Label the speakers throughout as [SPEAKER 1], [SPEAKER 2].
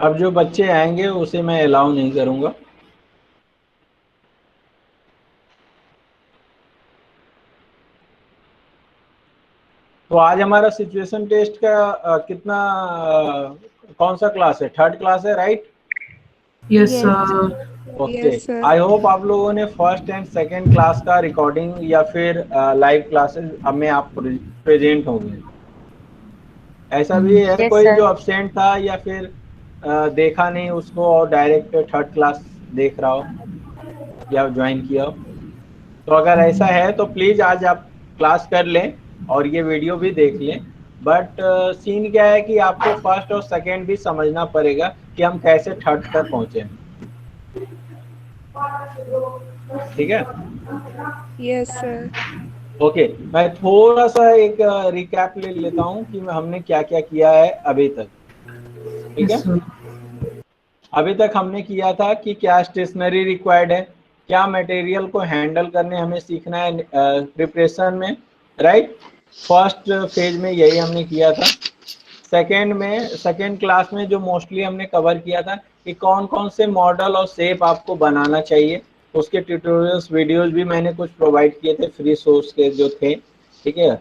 [SPEAKER 1] अब जो बच्चे आएंगे उसे मैं अलाउ नहीं करूंगा। तो आज हमारा सिचुएशन टेस्ट का कितना कौन सा क्लास है? थर्ड क्लास है, right?
[SPEAKER 2] Yes
[SPEAKER 3] Yes,
[SPEAKER 2] sir.
[SPEAKER 1] Okay.
[SPEAKER 3] yes, sir.
[SPEAKER 1] I hope आप लोगों ने फर्स्ट एंड सेकंड क्लास का रिकॉर्डिंग या फिर लाइव क्लासेस अब में आप प्रेजेंट होंगे। ऐसा भी है
[SPEAKER 4] यस
[SPEAKER 1] कोई जो
[SPEAKER 4] सर।
[SPEAKER 1] अब्सेंट था या फिर देखा नहीं उसको और डायरेक्ट थर्ड क्लास देख रहा हो या ज्वाइन किया हो? तो अगर ऐसा है तो प्लीज आज आप क्लास कर लें और ये वीडियो भी देख लें। बट सीन क्या है कि आपको फर्स्ट और सेकंड भी समझना पड़ेगा कि हम कैसे थर्ड तक पहुंचे। ठीक है?
[SPEAKER 3] Yes, sir.
[SPEAKER 1] ओके। मैं थोड़ा सा एक रिकैप ले लेता हूं कि हमने क्या क्या किया है अभी तक। ठीक
[SPEAKER 2] यस
[SPEAKER 1] है?
[SPEAKER 2] सर।
[SPEAKER 1] अभी तक हमने किया था कि क्या स्टेशनरी रिक्वायर्ड है, क्या मटेरियल को हैंडल करने हमें सीखना है प्रिपरेशन में, राइट? फर्स्ट फेज में यही हमने किया था। सेकेंड क्लास में जो मोस्टली हमने कवर किया था कि कौन कौन से मॉडल और शेप आपको बनाना चाहिए, उसके ट्यूटोरियल्स वीडियोस भी मैंने कुछ प्रोवाइड किए थे फ्री सोर्स के जो थे। ठीक है?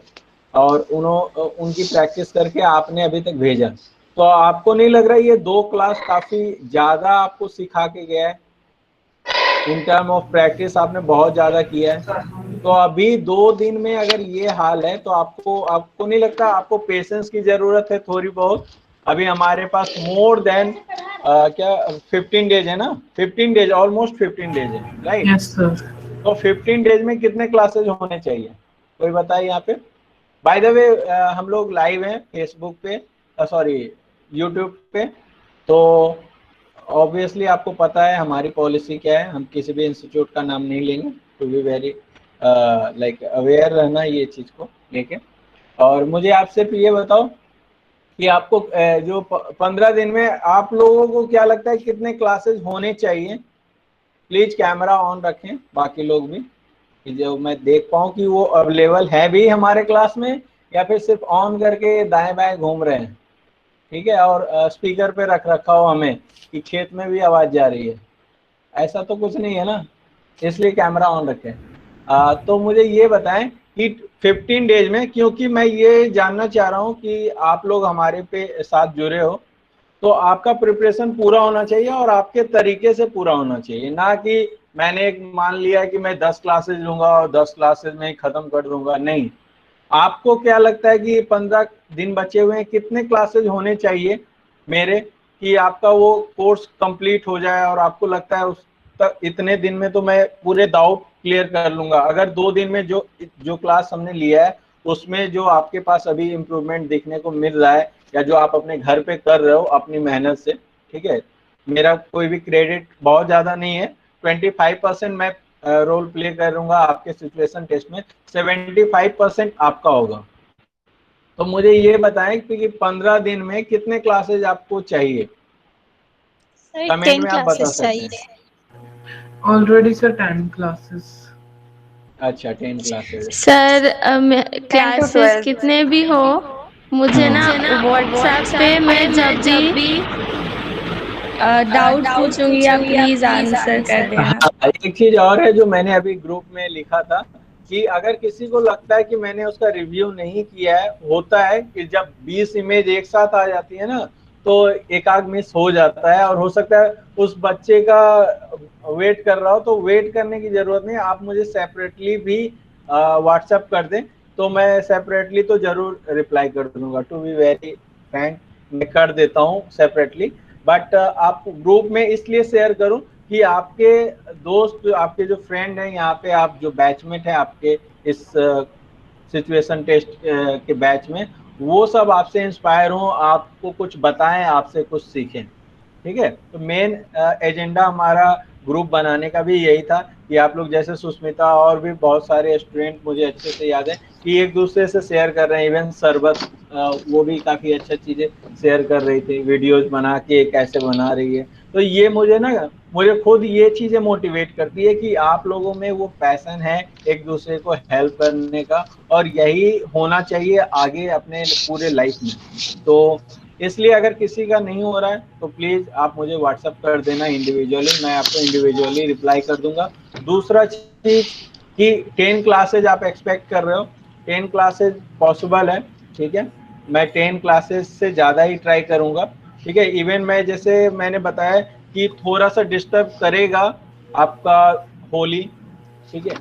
[SPEAKER 1] और उनकी प्रैक्टिस करके आपने अभी तक भेजा। तो आपको नहीं लग रहा है ये 2 क्लास काफी ज्यादा आपको सिखा के गया है? इन टर्म ऑफ प्रैक्टिस आपने बहुत ज्यादा किया है। तो अभी 2 दिन में अगर ये हाल है तो आपको नहीं लगता आपको पेशेंस की जरूरत है थोड़ी बहुत? अभी हमारे पास मोर देन क्या 15 डेज है ना, 15 डेज, ऑलमोस्ट 15 डेज है, राइट?
[SPEAKER 2] Yes sir.
[SPEAKER 1] तो 15 डेज में कितने क्लासेज होने चाहिए, कोई बताए यहाँ पे? बाय द वे हम लोग लाइव हैं फेसबुक पे, सॉरी यूट्यूब पे। तो ऑब्वियसली आपको पता है हमारी पॉलिसी क्या है, हम किसी भी इंस्टीट्यूट का नाम नहीं लेंगे, to be very like aware रहना ये चीज़ को लेके। और मुझे आप सिर्फ ये बताओ कि आपको जो 15 दिन में आप लोगों को क्या लगता है कितने क्लासेस होने चाहिए? प्लीज कैमरा ऑन रखें बाकी लोग भी, कि जो मैं देख पाऊँ कि वो अवेलेबल है भी हमारे क्लास में या फिर सिर्फ ऑन करके दाएं बाएं घूम रहे हैं। ठीक है? और स्पीकर पे रख रखा हो हमें कि खेत में भी आवाज जा रही है, ऐसा तो कुछ नहीं है ना, इसलिए कैमरा ऑन रखें। तो मुझे ये बताएं कि 15 डेज में, क्योंकि मैं ये जानना चाह रहा हूँ कि आप लोग हमारे पे साथ जुड़े हो, तो आपका प्रिपरेशन पूरा होना चाहिए और आपके तरीके से पूरा होना चाहिए, ना कि मैंने एक मान लिया कि मैं 10 क्लासेज लूंगा और 10 क्लासेज में ही खत्म कर दूंगा। नहीं, आपको क्या लगता है कि 15 दिन बचे हुए हैं, कितने क्लासेज होने चाहिए मेरे कि आपका वो कोर्स कंप्लीट हो जाए और आपको लगता है उस तक इतने दिन में तो मैं पूरे डाउट क्लियर कर लूंगा? अगर 2 दिन में जो जो क्लास हमने लिया है उसमें जो आपके पास अभी इम्प्रूवमेंट देखने को मिल रहा है या जो आप अपने घर पे कर रहे हो अपनी मेहनत से, ठीक है, मेरा कोई भी क्रेडिट बहुत ज्यादा नहीं है, 25% मैं रोल प्ले करूंगा आपके सिचुएशन टेस्ट में, 75% आपका होगा। तो मुझे ये बताएं कि 15 दिन में कितने क्लासेज आपको चाहिए?
[SPEAKER 4] सर
[SPEAKER 1] कमेंट
[SPEAKER 4] 10
[SPEAKER 1] में आप बता
[SPEAKER 4] क्लासेस
[SPEAKER 1] सकते हैं।
[SPEAKER 4] चाहिए।
[SPEAKER 2] Already sir 10 classes.
[SPEAKER 1] अच्छा, 10 क्लासेज।
[SPEAKER 4] Sir
[SPEAKER 5] 10 to
[SPEAKER 4] classes
[SPEAKER 5] 12.
[SPEAKER 4] कितने भी हो, मुझे ना व्हाट्सएप पे मैं जब भी डाउट पूछूंगी आप प्लीज आंसर कर देना।
[SPEAKER 1] हाँ, एक चीज और है जो मैंने अभी ग्रुप में लिखा था कि अगर किसी को लगता है कि मैंने उसका रिव्यू नहीं किया है, होता है कि जब 20 इमेज एक साथ आ जाती है ना तो एक आध मिस हो जाता है, और हो सकता है उस बच्चे का वेट कर रहा हो, तो वेट करने की जरूरत नहीं, आप मुझे सेपरेटली भी व्हाट्सएप कर दें तो मैं सेपरेटली तो जरूर रिप्लाई कर दूंगा। टू बी वेरी फ्रैंक, मैं कर देता हूँ सेपरेटली। बट आप ग्रुप में इसलिए शेयर करूं कि आपके दोस्त, आपके जो फ्रेंड हैं यहाँ पे, आप जो बैचमेट हैं आपके इस सिचुएशन टेस्ट के बैच में, वो सब आपसे इंस्पायर हों, आपको कुछ बताएं, आपसे कुछ सीखें। ठीक है? तो मेन एजेंडा हमारा ग्रुप बनाने का भी यही था कि आप लोग जैसे सुष्मिता और भी बहुत सारे स्टूडेंट मुझे अच्छे से याद है कि एक दूसरे से शेयर कर रहे हैं। इवन सरबत वो भी काफ़ी अच्छा चीज़ें शेयर कर रही थी, वीडियोस बना के कैसे बना रही है। तो ये मुझे खुद ये चीज़ें मोटिवेट करती है कि आप लोगों में वो पैशन है एक दूसरे को हेल्प करने का, और यही होना चाहिए आगे अपने पूरे लाइफ में। तो इसलिए अगर किसी का नहीं हो रहा है तो प्लीज़ आप मुझे व्हाट्सअप कर देना इंडिविजुअली, मैं आपको इंडिविजुअली रिप्लाई कर दूंगा। दूसरा चीज़ कि 10 क्लासेज आप एक्सपेक्ट कर रहे हो, 10 क्लासेज पॉसिबल है, ठीक है। मैं 10 क्लासेज से ज़्यादा ही ट्राई करूँगा, ठीक है। इवन मैं जैसे मैंने बताया कि थोड़ा सा डिस्टर्ब करेगा आपका होली, ठीक है।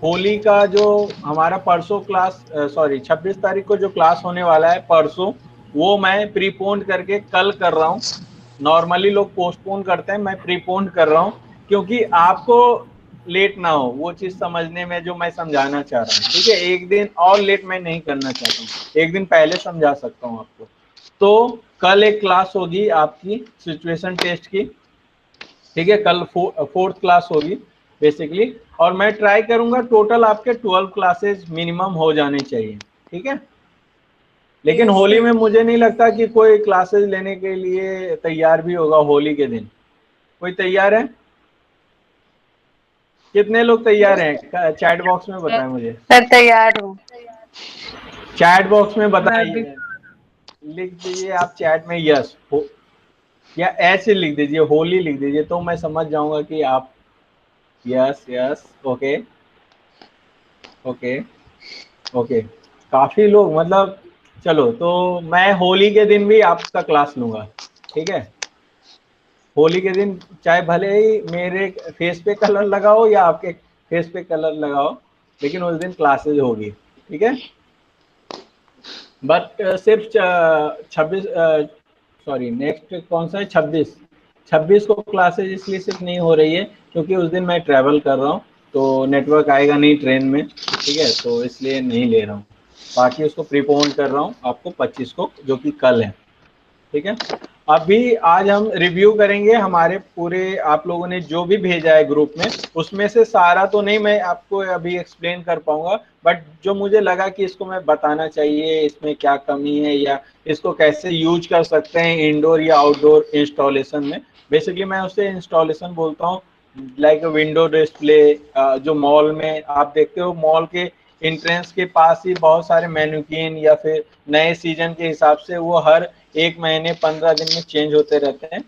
[SPEAKER 1] होली का जो हमारा परसों क्लास, सॉरी 26 तारीख को जो क्लास होने वाला है परसों, वो मैं प्रीपोन करके कल कर रहा हूँ। नॉर्मली लोग पोस्टपोन करते हैं, मैं प्रीपोन कर रहा हूँ क्योंकि आपको लेट ना हो वो चीज समझने में जो मैं समझाना चाह रहा हूँ, ठीक है। एक दिन और लेट मैं नहीं करना चाहता हूँ, एक दिन पहले समझा सकता हूँ आपको। तो कल एक क्लास होगी आपकी सिचुएशन टेस्ट की, ठीक है। कल फोर्थ क्लास होगी बेसिकली, और मैं ट्राई करूंगा टोटल आपके 12 क्लासेस मिनिमम हो जाने चाहिए, ठीक है। लेकिन
[SPEAKER 2] Yes,
[SPEAKER 1] होली
[SPEAKER 2] sir.
[SPEAKER 1] में मुझे नहीं लगता कि कोई क्लासेस लेने के लिए तैयार भी होगा होली के दिन। कोई तैयार है? कितने लोग तैयार हैं? चैट बॉक्स में बताएं मुझे,
[SPEAKER 4] मैं तैयार हूँ।
[SPEAKER 1] चैट बॉक्स में
[SPEAKER 2] मैं भी
[SPEAKER 1] बताइए। लिख दीजिए आप चैट में यस हो या ऐसे लिख दीजिए, होली लिख दीजिए, तो मैं समझ जाऊंगा कि आप yes yes okay okay okay. काफी लोग, मतलब चलो तो मैं होली के दिन भी आपका क्लास लूंगा, ठीक है। होली के दिन चाहे भले ही मेरे फेस पे कलर लगाओ या आपके फेस पे कलर लगाओ, लेकिन उस दिन क्लासेज होगी, ठीक है। बट सिर्फ 26, सॉरी नेक्स्ट कौन सा है, 26 को क्लासेज इसलिए सिर्फ नहीं हो रही है क्योंकि उस दिन मैं ट्रैवल कर रहा हूँ, तो नेटवर्क आएगा नहीं ट्रेन में, ठीक है, तो इसलिए नहीं ले रहा हूँ। बाकी उसको प्रीपोन कर रहा हूँ आपको 25 को, जो कि कल है, ठीक है। अभी आज हम रिव्यू करेंगे हमारे पूरे, आप लोगों ने जो भी भेजा है ग्रुप में, उसमें से सारा तो नहीं मैं आपको अभी एक्सप्लेन कर पाऊंगा, बट जो मुझे लगा कि इसको मैं बताना चाहिए, इसमें क्या कमी है या इसको कैसे यूज कर सकते हैं इंडोर या आउटडोर इंस्टॉलेशन में। बेसिकली मैं उसे इंस्टॉलेशन बोलता हूँ, लाइक विंडो डिस्प्ले। जो मॉल में आप देखते हो, मॉल के इंट्रेंस के पास ही बहुत सारे मैन्युकिन या फिर नए सीजन के हिसाब से वो हर 1 महीने 15 दिन में चेंज होते रहते हैं।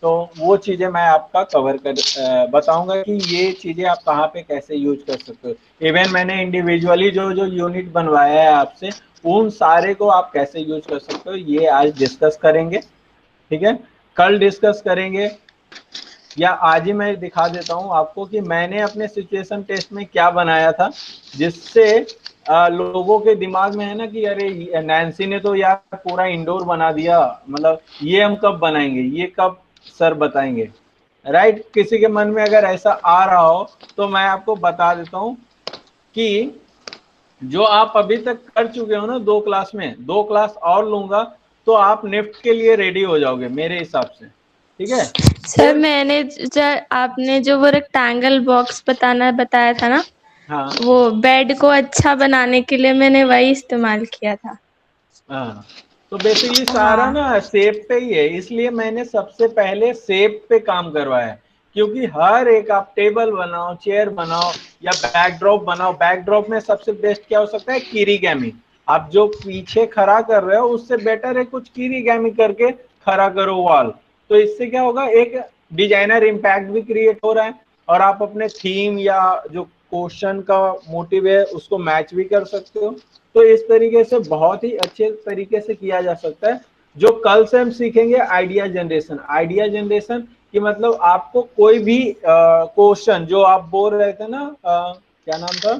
[SPEAKER 1] तो वो चीज़ें मैं आपका कवर कर बताऊंगा कि ये चीज़ें आप कहाँ पे कैसे यूज कर सकते हो। इवन मैंने इंडिविजुअली जो जो यूनिट बनवाया है आपसे, उन सारे को आप कैसे यूज कर सकते हो ये आज डिस्कस करेंगे, ठीक है। कल डिस्कस करेंगे, या आज ही मैं दिखा देता हूँ आपको कि मैंने अपने सिचुएशन टेस्ट में क्या बनाया था, जिससे लोगों के दिमाग में है ना कि अरे नैन्सी ने तो यार पूरा इंडोर बना दिया, मतलब ये हम कब बनाएंगे, ये कब सर बताएंगे, राइट। किसी के मन में अगर ऐसा आ रहा हो तो मैं आपको बता देता हूँ कि जो आप अभी तक कर चुके हो ना 2 क्लास में, 2 क्लास और लूंगा तो आप निफ्ट के लिए रेडी हो जाओगे मेरे हिसाब से, ठीक है।
[SPEAKER 4] सर
[SPEAKER 1] सिर्फ
[SPEAKER 4] मैंने आपने जो वो रेक्टेंगल बॉक्स बताया था ना,
[SPEAKER 1] हाँ
[SPEAKER 4] वो बेड को अच्छा बनाने के लिए मैंने वही इस्तेमाल किया था।
[SPEAKER 1] हाँ, तो बेसिकली सारा
[SPEAKER 4] हाँ।
[SPEAKER 1] ना सेप पे ही है, इसलिए मैंने सबसे पहले सेप पे काम करवाया है। क्योंकि हर एक आप टेबल बनाओ, चेयर बनाओ या बैकड्रॉप बनाओ, बैकड्रॉप में सबसे बेस्ट क्या हो सकता है, कीरीगैमी। आप जो पीछे खड़ा कर रहे हो उससे बेटर है कुछ कीरीगैमी करके खड़ा करो वॉल। तो इससे क्या होगा, एक डिजाइनर इम्पैक्ट भी क्रिएट हो रहा है, और आप अपने थीम या जो क्वेश्चन का मोटिव है उसको मैच भी कर सकते हो। तो इस तरीके से बहुत ही अच्छे तरीके से किया जा सकता है। जो कल से हम सीखेंगे आइडिया जनरेशन, आइडिया जनरेशन कि मतलब आपको कोई भी क्वेश्चन जो आप बोल रहे थे ना, क्या नाम था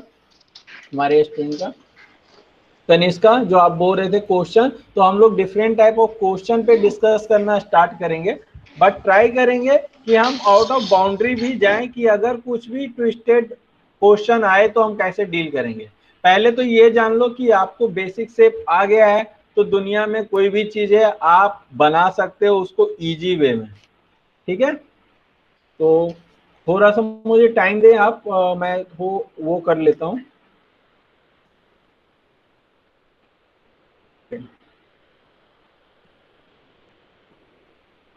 [SPEAKER 1] हमारे स्टूडेंट का, तनिष्का, जो आप बोल रहे थे क्वेश्चन, तो हम लोग डिफरेंट टाइप ऑफ क्वेश्चन पे डिस्कस करना स्टार्ट करेंगे। बट ट्राई करेंगे कि हम आउट ऑफ बाउंड्री भी जाएं कि अगर कुछ भी ट्विस्टेड क्वेश्चन आए तो हम कैसे डील करेंगे। पहले तो ये जान लो कि आपको बेसिक से आ गया है तो दुनिया में कोई भी चीज है आप बना सकते हो उसको इजी वे में, ठीक है। तो थोड़ा सा मुझे टाइम दें आप, मैं वो कर लेता हूँ।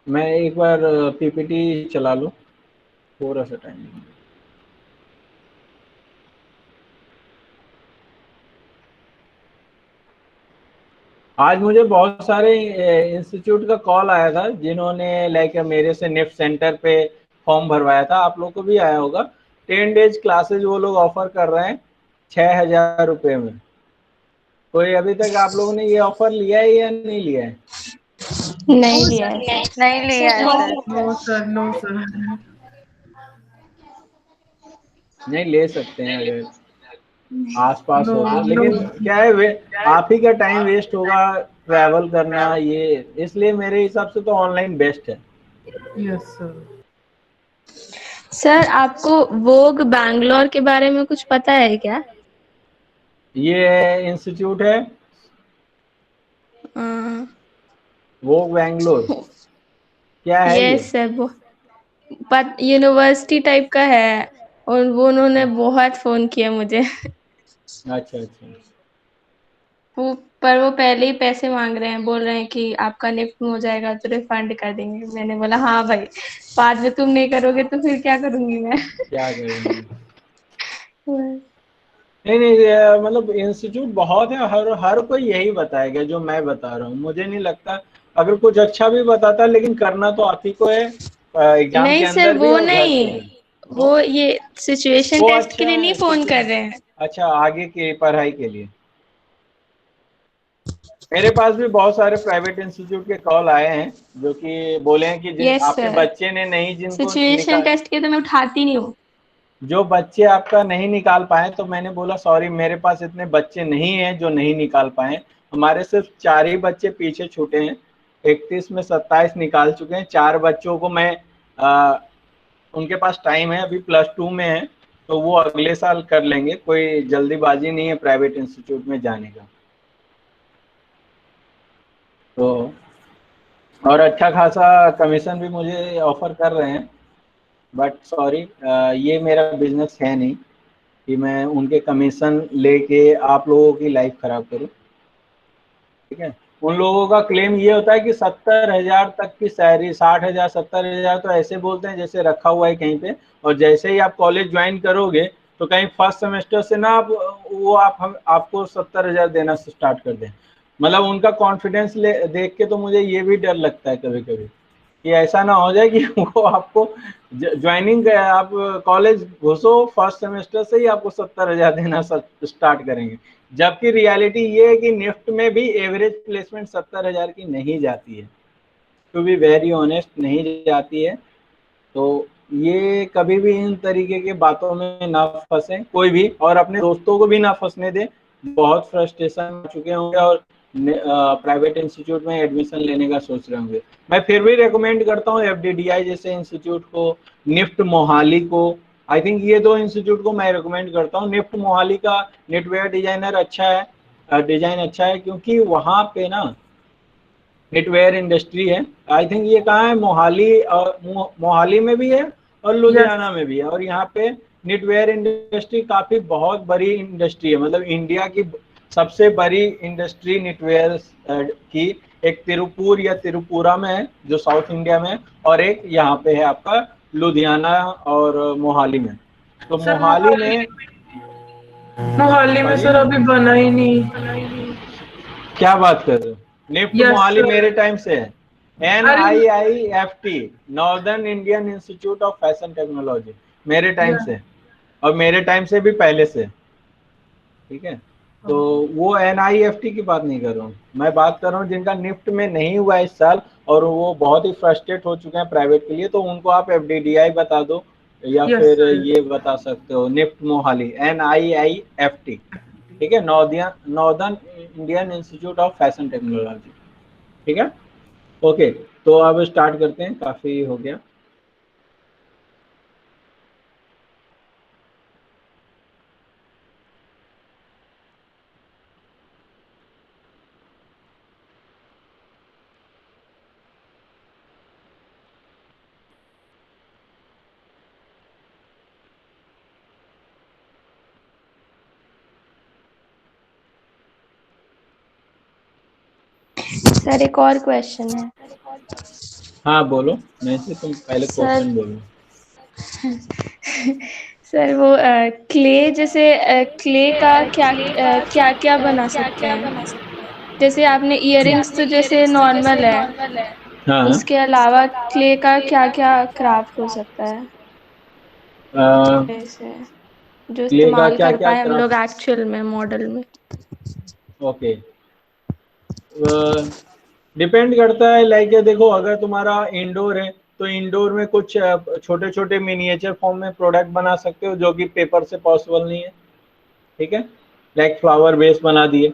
[SPEAKER 1] मैं एक बार पीपीटी चला लूँ, थोड़ा सा टाइम। आज मुझे बहुत सारे इंस्टीट्यूट का कॉल आया था जिन्होंने लाइक मेरे से निफ्ट सेंटर पे फॉर्म भरवाया था, आप लोग को भी आया होगा। 10 डेज क्लासेज वो लोग ऑफर कर रहे हैं 6,000 रुपये में। कोई अभी तक आप लोगों ने ये ऑफर लिया है या नहीं लिया है?
[SPEAKER 4] नहीं लिया है।
[SPEAKER 5] नहीं लिया है sir.
[SPEAKER 2] No sir, no sir.
[SPEAKER 1] नहीं, ले सकते हैं अगर आसपास
[SPEAKER 2] नो
[SPEAKER 1] हो तो,
[SPEAKER 2] नो।
[SPEAKER 1] लेकिन क्या है आप ही का टाइम वेस्ट होगा ट्रैवल करना, ये इसलिए मेरे हिसाब से तो ऑनलाइन बेस्ट है।
[SPEAKER 2] Yes sir.
[SPEAKER 4] सर आपको वोग बैंगलोर के बारे में कुछ पता है क्या?
[SPEAKER 1] ये इंस्टीट्यूट है वो बैंगलोर, क्या है ये?
[SPEAKER 4] यस सर, वो यूनिवर्सिटी टाइप का है, और वो उन्होंने बहुत फोन किया मुझे।
[SPEAKER 1] अच्छा अच्छा।
[SPEAKER 4] वो पहले ही पैसे मांग रहे हैं, बोल रहे हैं कि आपका निफ्ट में हो जाएगा तो रिफंड कर देंगे। मैंने बोला हाँ भाई, बाद में तुम नहीं करोगे तो फिर क्या करूंगी मैं।
[SPEAKER 1] क्या करेंगे? नहीं नहीं, ये मतलब इंस्टीट्यूट बहुत है, हर हर कोई यही बताएगा जो मैं बता रहा हूँ। मुझे नहीं लगता अगर कुछ अच्छा भी बताता, लेकिन करना तो आप ही को है, एग्जाम के
[SPEAKER 4] नहीं सर,
[SPEAKER 1] अंदर भी
[SPEAKER 4] वो
[SPEAKER 1] और घर पे
[SPEAKER 4] नहीं,
[SPEAKER 1] भी।
[SPEAKER 4] वो ये सिचुएशन
[SPEAKER 1] वो
[SPEAKER 4] टेस्ट के
[SPEAKER 1] अच्छा
[SPEAKER 4] लिए नहीं
[SPEAKER 1] है
[SPEAKER 4] फोन कर रहे हैं।
[SPEAKER 1] अच्छा, आगे की पढ़ाई के लिए। मेरे पास भी बहुत सारे प्राइवेट इंस्टीट्यूट के कॉल आए हैं जो कि बोले हैं कि जिन
[SPEAKER 4] यस
[SPEAKER 1] आपके
[SPEAKER 4] सर,
[SPEAKER 1] बच्चे ने नहीं, जिनको
[SPEAKER 4] सिचुएशन
[SPEAKER 1] निकाल,
[SPEAKER 4] टेस्ट के तो मैं उठाती नहीं हूँ।
[SPEAKER 1] जो बच्चे आपका नहीं निकाल पाए, तो मैंने बोला सॉरी मेरे पास इतने बच्चे नहीं हैं जो नहीं निकाल पाए। हमारे सिर्फ 4 ही बच्चे पीछे छूटे हैं, 31 में 27 निकाल चुके हैं। 4 बच्चों को मैं उनके पास टाइम है, अभी +2 में है, तो वो अगले साल कर लेंगे। कोई जल्दीबाजी नहीं है प्राइवेट इंस्टीट्यूट में जाने का। तो और अच्छा खासा कमीशन भी मुझे ऑफर कर रहे हैं, बट सॉरी ये मेरा बिजनेस है नहीं कि मैं उनके कमीशन लेके आप लोगों की लाइफ खराब करूं, ठीक है। उन लोगों का क्लेम ये होता है कि 70,000 तक की सैलरी, 60,000 70,000 तो ऐसे बोलते हैं जैसे रखा हुआ है कहीं पे, और जैसे ही आप कॉलेज ज्वाइन करोगे तो कहीं फर्स्ट सेमेस्टर से ना आपको 70,000 देना स्टार्ट कर दें। मतलब उनका कॉन्फिडेंस देख के तो मुझे ये भी डर लगता है कभी कभी कि ऐसा ना हो जाए कि वो आपको ज्वाइनिंग, आप कॉलेज घुसो फर्स्ट सेमेस्टर से ही आपको 70,000 देना स्टार्ट करेंगे। जबकि रियलिटी ये है कि निफ्ट में भी एवरेज प्लेसमेंट 70,000 की नहीं जाती है, टू बी वेरी ऑनेस्ट नहीं जाती है। तो ये कभी भी इन तरीके के बातों में ना फंसे कोई भी, और अपने दोस्तों को भी ना फंसने दें। बहुत फ्रस्ट्रेशन चुके होंगे और प्राइवेट इंस्टीट्यूट में एडमिशन लेने का सोच रहे होंगे। मैं फिर भी रेकमेंड करता हूँ FDDI जैसे इंस्टीट्यूट को, निफ्ट मोहाली को। आई थिंक ये 2 इंस्टीट्यूट को मैं रिकमेंड करता हूँ। निफ्ट मोहाली का नेटवेयर डिजाइनर अच्छा है, डिजाइन अच्छा है, क्योंकि वहाँ पे ना नेटवेयर इंडस्ट्री है। आई थिंक ये कहाँ है, मोहाली, और मोहाली में भी है और लुधियाना में भी है। और यहाँ पे नेटवेयर इंडस्ट्री काफी बहुत बड़ी इंडस्ट्री है, मतलब इंडिया की सबसे बड़ी इंडस्ट्री नेटवेयर की। एक तिरुपुर या तिरुपुरा में है जो साउथ इंडिया में है, और एक यहाँ पे है आपका लुधियाना और मोहाली में। तो
[SPEAKER 2] सर
[SPEAKER 1] मोहाली में
[SPEAKER 2] मोहाली में सर अभी बना ही नहीं।
[SPEAKER 1] क्या बात कर रहे हो? NIFT
[SPEAKER 2] yes
[SPEAKER 1] Mohali
[SPEAKER 2] sir.
[SPEAKER 1] मेरे टाइम से है।
[SPEAKER 2] अरे
[SPEAKER 1] NIIFT, northern Indian institute of fashion technology, मेरे टाइम से, और मेरे टाइम से भी पहले से, ठीक है। तो वो NIIFT की बात नहीं कर रहा हूँ, मैं बात कर रहा हूँ जिनका निफ्ट में नहीं हुआ इस साल और वो बहुत ही फ्रस्ट्रेट हो चुके हैं प्राइवेट के लिए। तो उनको आप FDDI बता दो, या
[SPEAKER 2] यस
[SPEAKER 1] फिर
[SPEAKER 2] सर।
[SPEAKER 1] ये बता सकते हो निफ्ट मोहाली, NIIFT, ठीक है, northern Indian institute of fashion technology, ठीक है। ओके, तो अब स्टार्ट करते हैं, काफी हो गया।
[SPEAKER 4] सर एक और क्वेश्चन है।
[SPEAKER 1] हाँ बोलो, मैं से तुम पहले
[SPEAKER 4] सर
[SPEAKER 1] क्वेश्चन बोलो।
[SPEAKER 4] सर वो क्ले, जैसे क्ले का क्या क्या क्या बना सकते हैं? जैसे आपने इयररिंग्स तो जैसे नॉर्मल है,
[SPEAKER 1] हाँ।
[SPEAKER 4] उसके अलावा क्ले का क्या क्या क्राफ्ट हो सकता है जैसे जो
[SPEAKER 1] क्ले का
[SPEAKER 4] इस्तेमाल
[SPEAKER 1] क्या
[SPEAKER 4] कर
[SPEAKER 1] क्या
[SPEAKER 4] पाए हम लोग
[SPEAKER 1] क्राफ्ट?
[SPEAKER 4] एक्चुअल में मॉडल में?
[SPEAKER 1] ओके, डिपेंड करता है। लाइक देखो, अगर तुम्हारा इंडोर है तो इंडोर में कुछ छोटे छोटे मिनिएचर फॉर्म में प्रोडक्ट बना सकते हो जो कि पेपर से पॉसिबल नहीं है। ठीक है, लाइक फ्लावर बेस बना दिए,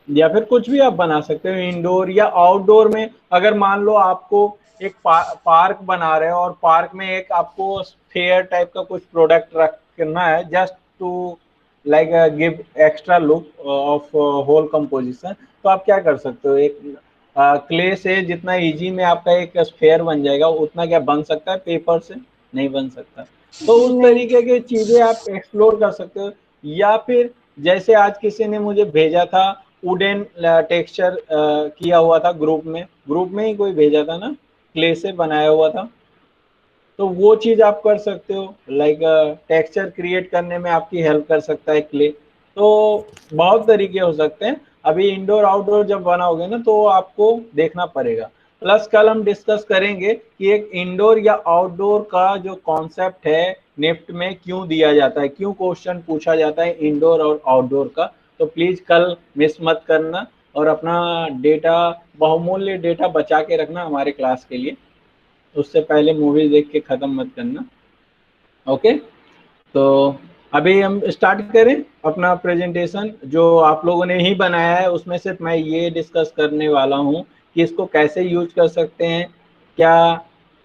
[SPEAKER 1] या फिर कुछ भी आप बना सकते हो इंडोर या आउटडोर में। अगर मान लो आपको एक पार्क बना रहे हो और पार्क में एक आपको फेयर टाइप का कुछ प्रोडक्ट रखना है just to like give extra look of whole composition, तो आप क्या कर सकते हो, एक क्ले से जितना इजी में आपका एक स्फेयर बन जाएगा उतना क्या बन सकता है, पेपर से नहीं बन सकता। तो उस
[SPEAKER 4] नहीं।
[SPEAKER 1] तरीके की चीजें आप एक्सप्लोर कर सकते हो। या फिर जैसे आज किसी ने मुझे भेजा था वुडन टेक्सचर किया हुआ था, ग्रुप में ही कोई भेजा था ना, क्ले से बनाया हुआ था, तो वो चीज आप कर सकते हो। लाइक टेक्सचर क्रिएट करने में आपकी हेल्प कर सकता है क्ले। तो बहुत तरीके हो सकते हैं। अभी इंडोर आउटडोर जब बनाओगे ना तो आपको देखना पड़ेगा। प्लस कल हम डिस्कस करेंगे कि एक इंडोर या आउटडोर का जो कॉन्सेप्ट है निफ्ट में क्यों दिया जाता है, क्यों क्वेश्चन पूछा जाता है इंडोर और आउटडोर का। तो प्लीज कल मिस मत करना और अपना डेटा, बहुमूल्य डेटा बचा के रखना हमारे क्लास के लिए। उससे पहले मूवी देख के खत्म मत करना। ओके, तो अभी हम स्टार्ट करें अपना प्रेजेंटेशन। जो आप लोगों ने ही बनाया है उसमें से मैं ये डिस्कस करने वाला हूँ कि इसको कैसे यूज कर सकते हैं, क्या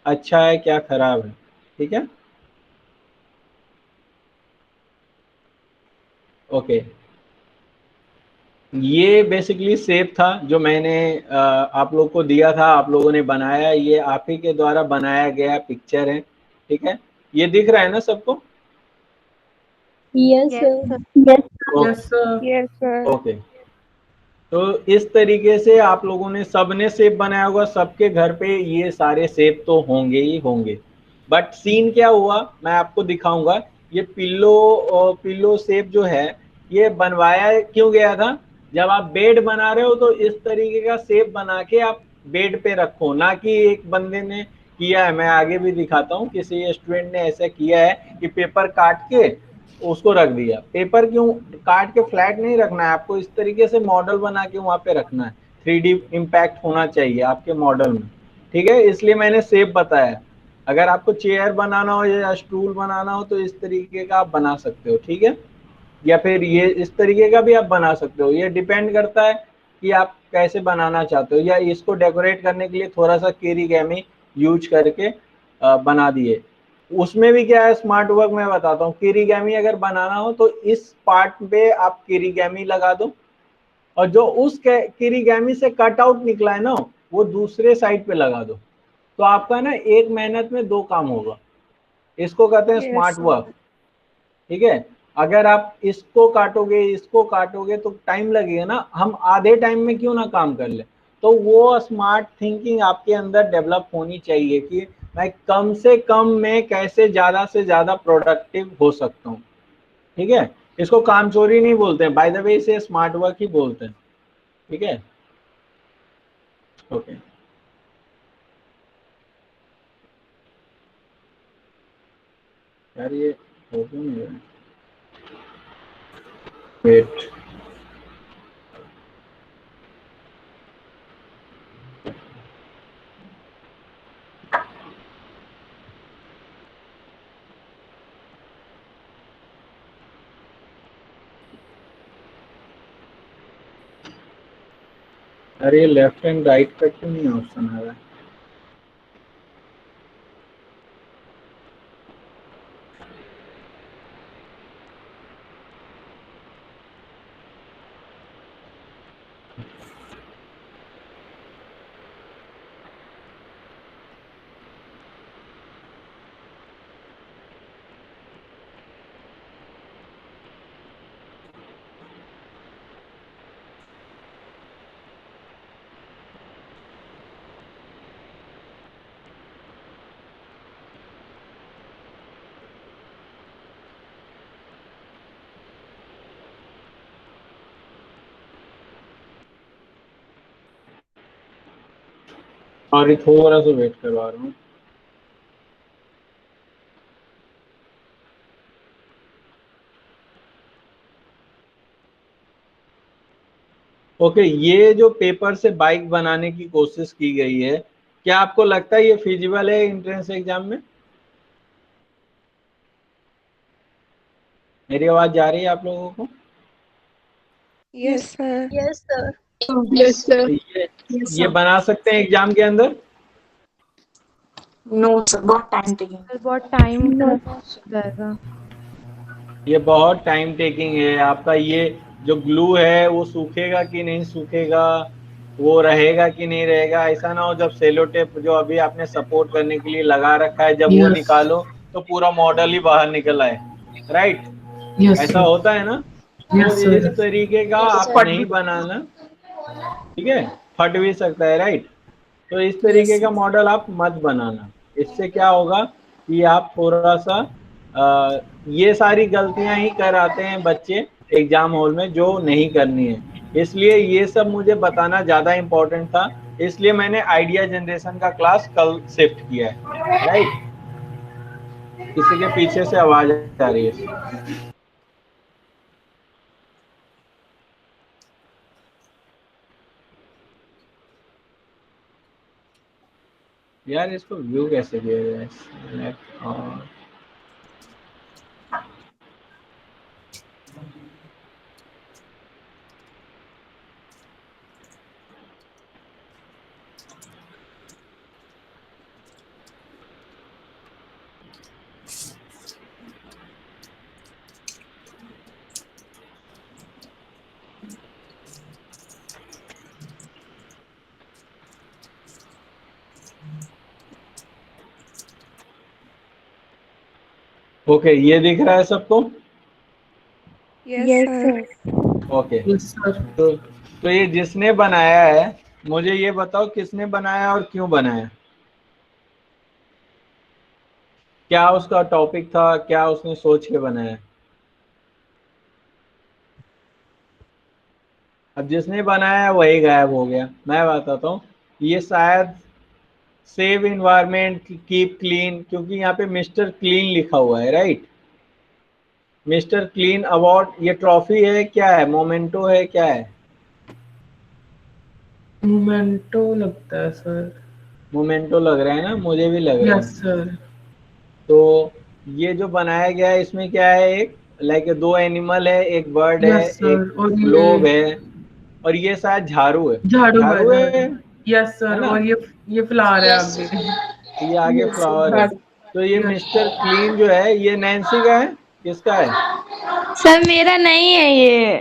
[SPEAKER 1] अच्छा है क्या खराब है। ठीक है, ओके। ये बेसिकली शेप था जो मैंने आप लोग को दिया था, आप लोगों ने बनाया, ये आप ही के द्वारा बनाया गया पिक्चर है। ठीक है, ये दिख रहा है ना सबको?
[SPEAKER 4] Yes
[SPEAKER 3] Yes,
[SPEAKER 4] sir.
[SPEAKER 3] sir.
[SPEAKER 2] Yes, sir.
[SPEAKER 3] Yes, sir.
[SPEAKER 1] Okay, तो इस तरीके से आप लोगों ने सबने सेब बनाया होगा, सबके घर पे ये सारे सेब तो होंगे ही होंगे। बट सीन क्या हुआ मैं आपको दिखाऊंगा। ये पिल्लो सेब जो है ये बनवाया क्यों गया था, जब आप बेड बना रहे हो तो इस तरीके का सेब बना के आप बेड पे रखो, ना कि एक बंदे ने किया है, मैं आगे भी दिखाता हूँ, किसी स्टूडेंट ने ऐसा किया है कि पेपर काट के उसको रख दिया। पेपर क्यों काट के फ्लैट नहीं रखना है आपको, इस तरीके से मॉडल बना के वहां पे रखना है। 3D इम्पैक्ट होना चाहिए आपके मॉडल में। ठीक है, इसलिए मैंने सेप बताया। अगर आपको चेयर बनाना हो या स्टूल बनाना हो तो इस तरीके का आप बना सकते हो। ठीक है, या फिर ये इस तरीके का भी आप बना सकते हो, ये डिपेंड करता है कि आप कैसे बनाना चाहते हो। या इसको डेकोरेट करने के लिए थोड़ा सा केरीगैमी यूज करके बना दिए। उसमें भी क्या है स्मार्ट वर्क मैं बताता हूँ। केरीगैमी अगर बनाना हो तो इस पार्ट पे आप केरीगैमी लगा दो, और जो उस केरीगैमी से कट आउट निकला है ना वो दूसरे साइड पे लगा दो। तो आपका ना एक मेहनत में दो काम होगा। इसको कहते हैं
[SPEAKER 3] Yes,
[SPEAKER 1] स्मार्ट
[SPEAKER 3] sir.
[SPEAKER 1] वर्क। ठीक है, अगर आप इसको काटोगे तो टाइम लगेगा ना, हम आधे टाइम में क्यों ना काम कर ले। तो वो स्मार्ट थिंकिंग आपके अंदर डेवलप होनी चाहिए कि मैं कम से कम में कैसे ज्यादा से ज्यादा प्रोडक्टिव हो सकता हूँ। ठीक है, इसको कामचोरी नहीं बोलते हैं, बाय द वे इसे स्मार्ट वर्क ही बोलते हैं। ठीक है, ओके। यार ये हो क्यों नहीं रहा है? वेट, अरे लेफ्ट एंड राइट का क्यों नहीं ऑप्शन आ रहा है? और थोड़ा सा वेट करवा रहा हूँ। ओके, ये जो पेपर से बाइक बनाने की कोशिश की गई है, क्या आपको लगता है ये फिजिबल है एंट्रेंस एग्जाम में? मेरी आवाज जा रही है आप लोगों को?
[SPEAKER 3] Yes, sir.
[SPEAKER 5] Yes, sir.
[SPEAKER 2] Yes, sir.
[SPEAKER 1] ये बना सकते हैं एग्जाम के अंदर?
[SPEAKER 5] No, sir. बहुत टाइम टेकिंग।
[SPEAKER 6] सर बहुत टाइम जाएगा।
[SPEAKER 1] ये बहुत टाइम टेकिंग है आपका। ये जो ग्लू है वो सूखेगा कि नहीं सूखेगा, वो रहेगा कि नहीं रहेगा। ऐसा ना हो जब सेलो टेप जो अभी आपने सपोर्ट करने के लिए लगा रखा है, जब वो
[SPEAKER 2] Yes.
[SPEAKER 1] निकालो तो पूरा मॉडल ही बाहर निकल आए, राइट?
[SPEAKER 2] Yes,
[SPEAKER 1] ऐसा
[SPEAKER 2] sir.
[SPEAKER 1] होता है ना?
[SPEAKER 2] Yes,
[SPEAKER 1] तो
[SPEAKER 2] sir.
[SPEAKER 1] इस तरीके का आप नहीं बनाना, ठीक है? फट भी सकता है, राइट? तो इस तरीके का मॉडल आप मत बनाना। इससे क्या होगा कि आप थोड़ा सा ये सारी गलतियां ही कर आते हैं बच्चे एग्जाम हॉल में जो नहीं करनी है। इसलिए ये सब मुझे बताना ज्यादा इम्पोर्टेंट था, इसलिए मैंने आइडिया जनरेशन का क्लास कल शिफ्ट किया है, राइट? किसी के पीछे से आवाज आ रही है। यार इसको व्यू कैसे दिया जाए? Select और ओके, ये दिख रहा है सबको?
[SPEAKER 3] Yes, sir.
[SPEAKER 1] Okay,
[SPEAKER 2] Yes, sir.
[SPEAKER 1] तो ये जिसने बनाया है, मुझे ये बताओ किसने बनाया और क्यों बनाया? क्या उसका टॉपिक था, क्या उसने सोच के बनाया? अब जिसने बनाया वही गायब हो गया। मैं बताता हूँ, ये शायद सेव इन्वायरमेंट, कीप क्लीन, क्योंकि यहाँ पे मिस्टर क्लीन लिखा हुआ है, राइट? मिस्टर क्लीन अवार्ड, ये ट्रॉफी है क्या है? मोमेंटो है क्या है?
[SPEAKER 2] मोमेंटो लगता है सर।
[SPEAKER 1] मोमेंटो लग रहा है ना, मुझे भी लग रहा
[SPEAKER 2] Yes,
[SPEAKER 1] है।
[SPEAKER 2] sir.
[SPEAKER 1] तो ये जो बनाया गया है इसमें क्या है, एक लाइक दो एनिमल है, एक बर्ड है,
[SPEAKER 2] Yes, sir.
[SPEAKER 1] एक
[SPEAKER 2] और
[SPEAKER 1] ग्लोब
[SPEAKER 2] ये
[SPEAKER 1] है, और ये शायद झाड़ू है।
[SPEAKER 2] झाड़ू है,
[SPEAKER 1] झाड़ू है,
[SPEAKER 2] Yes, sir.
[SPEAKER 1] है ना?
[SPEAKER 2] और ये फ्लावर है आगे।
[SPEAKER 1] ये आगे
[SPEAKER 2] Yes,
[SPEAKER 1] फ्लावर है।
[SPEAKER 2] झाड़ू।
[SPEAKER 1] तो ये
[SPEAKER 2] Yes.
[SPEAKER 1] मिस्टर क्लीन जो है ये नैन्सी का है, किसका है?
[SPEAKER 4] सर मेरा नहीं है ये,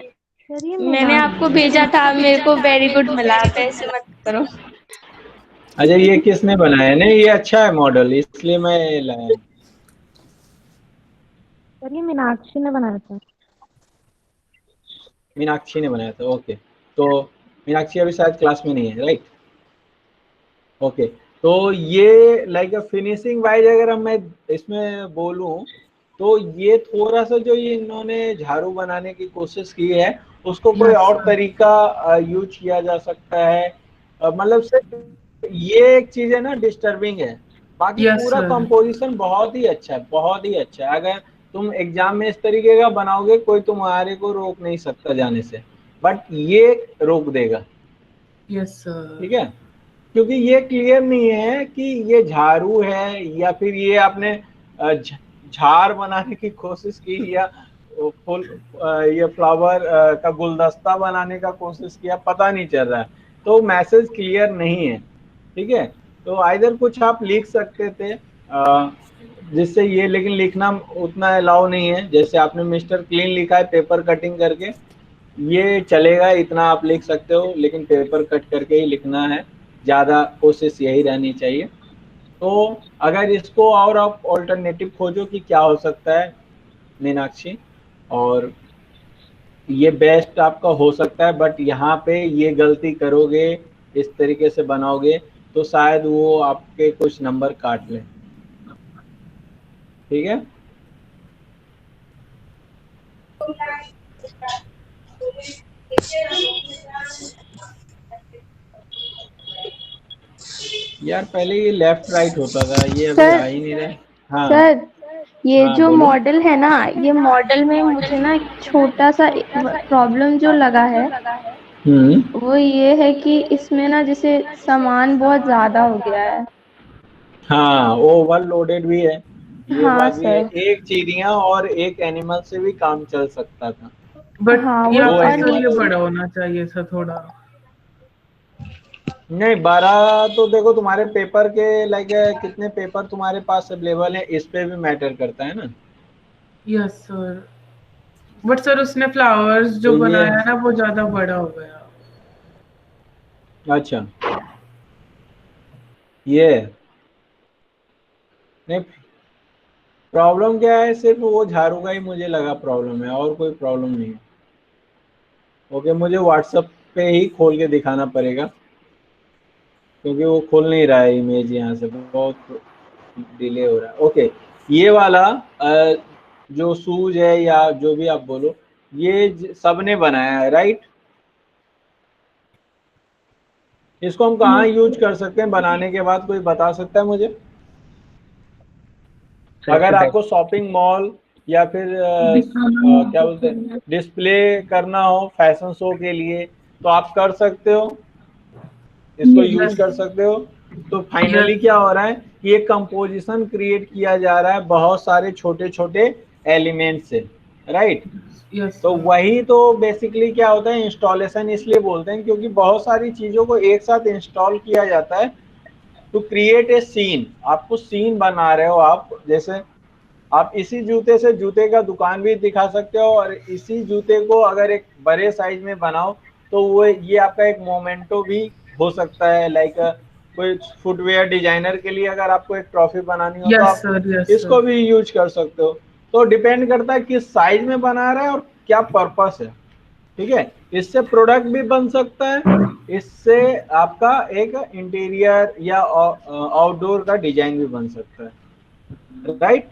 [SPEAKER 6] सर ये
[SPEAKER 4] मैंने आपको भेजा था, मेरे को वेरी गुड मिला, आप ऐसे मत करो।
[SPEAKER 1] अच्छा, ये किसने बनाया? नहीं, ये अच्छा है मॉडल, इसलिए मैं लाया।
[SPEAKER 6] सर ये मीनाक्षी ने बनाया था।
[SPEAKER 1] मीनाक्षी ने बनाया था, ओके। तो मीनाक्षी अभी शायद क्लास में नहीं है, राइट? ओके, तो ये लाइक फिनिशिंग वाइज अगर मैं इसमें बोलूं तो ये थोड़ा सा जो ये इन्होंने झाड़ू बनाने की कोशिश की है उसको कोई
[SPEAKER 2] Yes,
[SPEAKER 1] और
[SPEAKER 2] sir.
[SPEAKER 1] तरीका यूज किया जा सकता है। मतलब सिर्फ ये एक चीज है ना डिस्टर्बिंग है, बाकी
[SPEAKER 2] Yes,
[SPEAKER 1] पूरा
[SPEAKER 2] sir.
[SPEAKER 1] कंपोजिशन बहुत ही अच्छा है, बहुत ही अच्छा है। अगर तुम एग्जाम में इस तरीके का बनाओगे कोई तुम्हारे को रोक नहीं सकता जाने से, बट ये रोक देगा,
[SPEAKER 2] Yes, sir.
[SPEAKER 1] ठीक है? क्योंकि ये क्लियर नहीं है कि ये झाड़ू है या फिर ये आपने झाड़ बनाने की कोशिश की या फुल ये फ्लावर का गुलदस्ता बनाने का कोशिश किया, पता नहीं चल रहा है। तो मैसेज क्लियर नहीं है, ठीक है? तो आइदर कुछ आप लिख सकते थे जिससे ये, लेकिन लिखना उतना अलाउ नहीं है। जैसे आपने मिस्टर क्लीन लिखा है पेपर कटिंग करके, ये चलेगा, इतना आप लिख सकते हो, लेकिन पेपर कट करके ही लिखना है, ज़्यादा कोशिश यही रहनी चाहिए। तो अगर इसको और आप ऑल्टरनेटिव खोजो कि क्या हो सकता है मीनाक्षी, और ये बेस्ट आपका हो सकता है, बट यहाँ पे ये गलती करोगे, इस तरीके से बनाओगे तो शायद वो आपके कुछ नंबर काट लें, ठीक है? यार पहले ये लेफ्ट राइट होता था, ये अभी
[SPEAKER 4] सर
[SPEAKER 1] आ ही नहीं रहा है। हाँ
[SPEAKER 4] सर ये
[SPEAKER 1] हाँ
[SPEAKER 4] जो
[SPEAKER 1] बोलो।
[SPEAKER 4] मॉडल है ना, ये मॉडल में मुझे ना एक छोटा सा प्रॉब्लम जो लगा है
[SPEAKER 1] हम्म।
[SPEAKER 4] वो ये है कि इसमें ना जैसे सामान बहुत ज्यादा हो गया है।
[SPEAKER 1] हाँ ओवरलोडेड भी है, ये
[SPEAKER 4] हाँ
[SPEAKER 1] बात भी है।
[SPEAKER 4] सर।
[SPEAKER 1] एक चिड़िया और एक एनिमल से भी काम चल सकता था।
[SPEAKER 2] बट
[SPEAKER 4] हाँ
[SPEAKER 2] या
[SPEAKER 4] वो
[SPEAKER 1] दो
[SPEAKER 2] फिर
[SPEAKER 4] और
[SPEAKER 2] सर
[SPEAKER 1] एनिमल
[SPEAKER 2] ये
[SPEAKER 1] से।
[SPEAKER 2] बड़ा होना चाहिए सर थोड़ा।
[SPEAKER 1] नहीं 12 तो देखो तुम्हारे पेपर के लाइक कितने पेपर तुम्हारे पास अवेलेबल है इस पे भी मैटर करता है ना।
[SPEAKER 2] यस सर, बट सर उसने फ्लावर्स
[SPEAKER 1] तो
[SPEAKER 2] जो
[SPEAKER 1] ये
[SPEAKER 2] बनाया ना वो ज्यादा बड़ा हो गया।
[SPEAKER 1] अच्छा ये नहीं, प्रॉब्लम क्या है, सिर्फ वो झाड़ू का ही मुझे लगा प्रॉब्लम है, और कोई प्रॉब्लम नहीं है। ओके मुझे व्हाट्सएप पे ही खोल के दिखाना पड़ेगा, क्योंकि वो खुल नहीं रहा है इमेज यहाँ से, बहुत डिले हो रहा है। ओके ये वाला जो शूज है या जो भी आप बोलो, ये सबने बनाया है राइट। इसको हम कहाँ यूज कर सकते हैं बनाने के बाद, कोई बता सकता है मुझे? अगर आपको शॉपिंग मॉल या फिर
[SPEAKER 2] दिखाना हो
[SPEAKER 1] क्या
[SPEAKER 2] तो
[SPEAKER 1] बोलते हैं
[SPEAKER 2] फिर
[SPEAKER 1] डिस्प्ले करना हो फैशन शो के लिए, तो आप कर सकते हो, इसको यूज
[SPEAKER 2] यस
[SPEAKER 1] कर सकते हो। तो फाइनली
[SPEAKER 2] यस
[SPEAKER 1] क्या हो रहा है कि एक कंपोजिशन क्रिएट किया जा रहा है बहुत सारे छोटे छोटे एलिमेंट से, राइट।
[SPEAKER 2] यस
[SPEAKER 1] तो
[SPEAKER 2] सर।
[SPEAKER 1] वही तो बेसिकली क्या होता है इंस्टॉलेशन, इसलिए बोलते हैं क्योंकि बहुत सारी चीजों को एक साथ इंस्टॉल किया जाता है टू क्रिएट ए सीन। आपको सीन बना रहे हो आप, जैसे आप इसी जूते से जूते का दुकान भी दिखा सकते हो, और इसी जूते को अगर एक बड़े साइज में बनाओ तो वो ये आपका एक मोमेंटो भी हो सकता है। लाइक कोई फुटवेयर डिजाइनर के लिए अगर आपको एक ट्रॉफी बनानी हो तो
[SPEAKER 2] यस
[SPEAKER 1] आप
[SPEAKER 2] सर यस
[SPEAKER 1] इसको
[SPEAKER 2] सर।
[SPEAKER 1] भी यूज कर सकते हो। तो डिपेंड करता है किस साइज में बना रहा है और क्या पर्पस है, ठीक है। इससे प्रोडक्ट भी बन सकता है, इससे आपका एक इंटीरियर या आउटडोर का डिजाइन भी बन सकता है, राइट।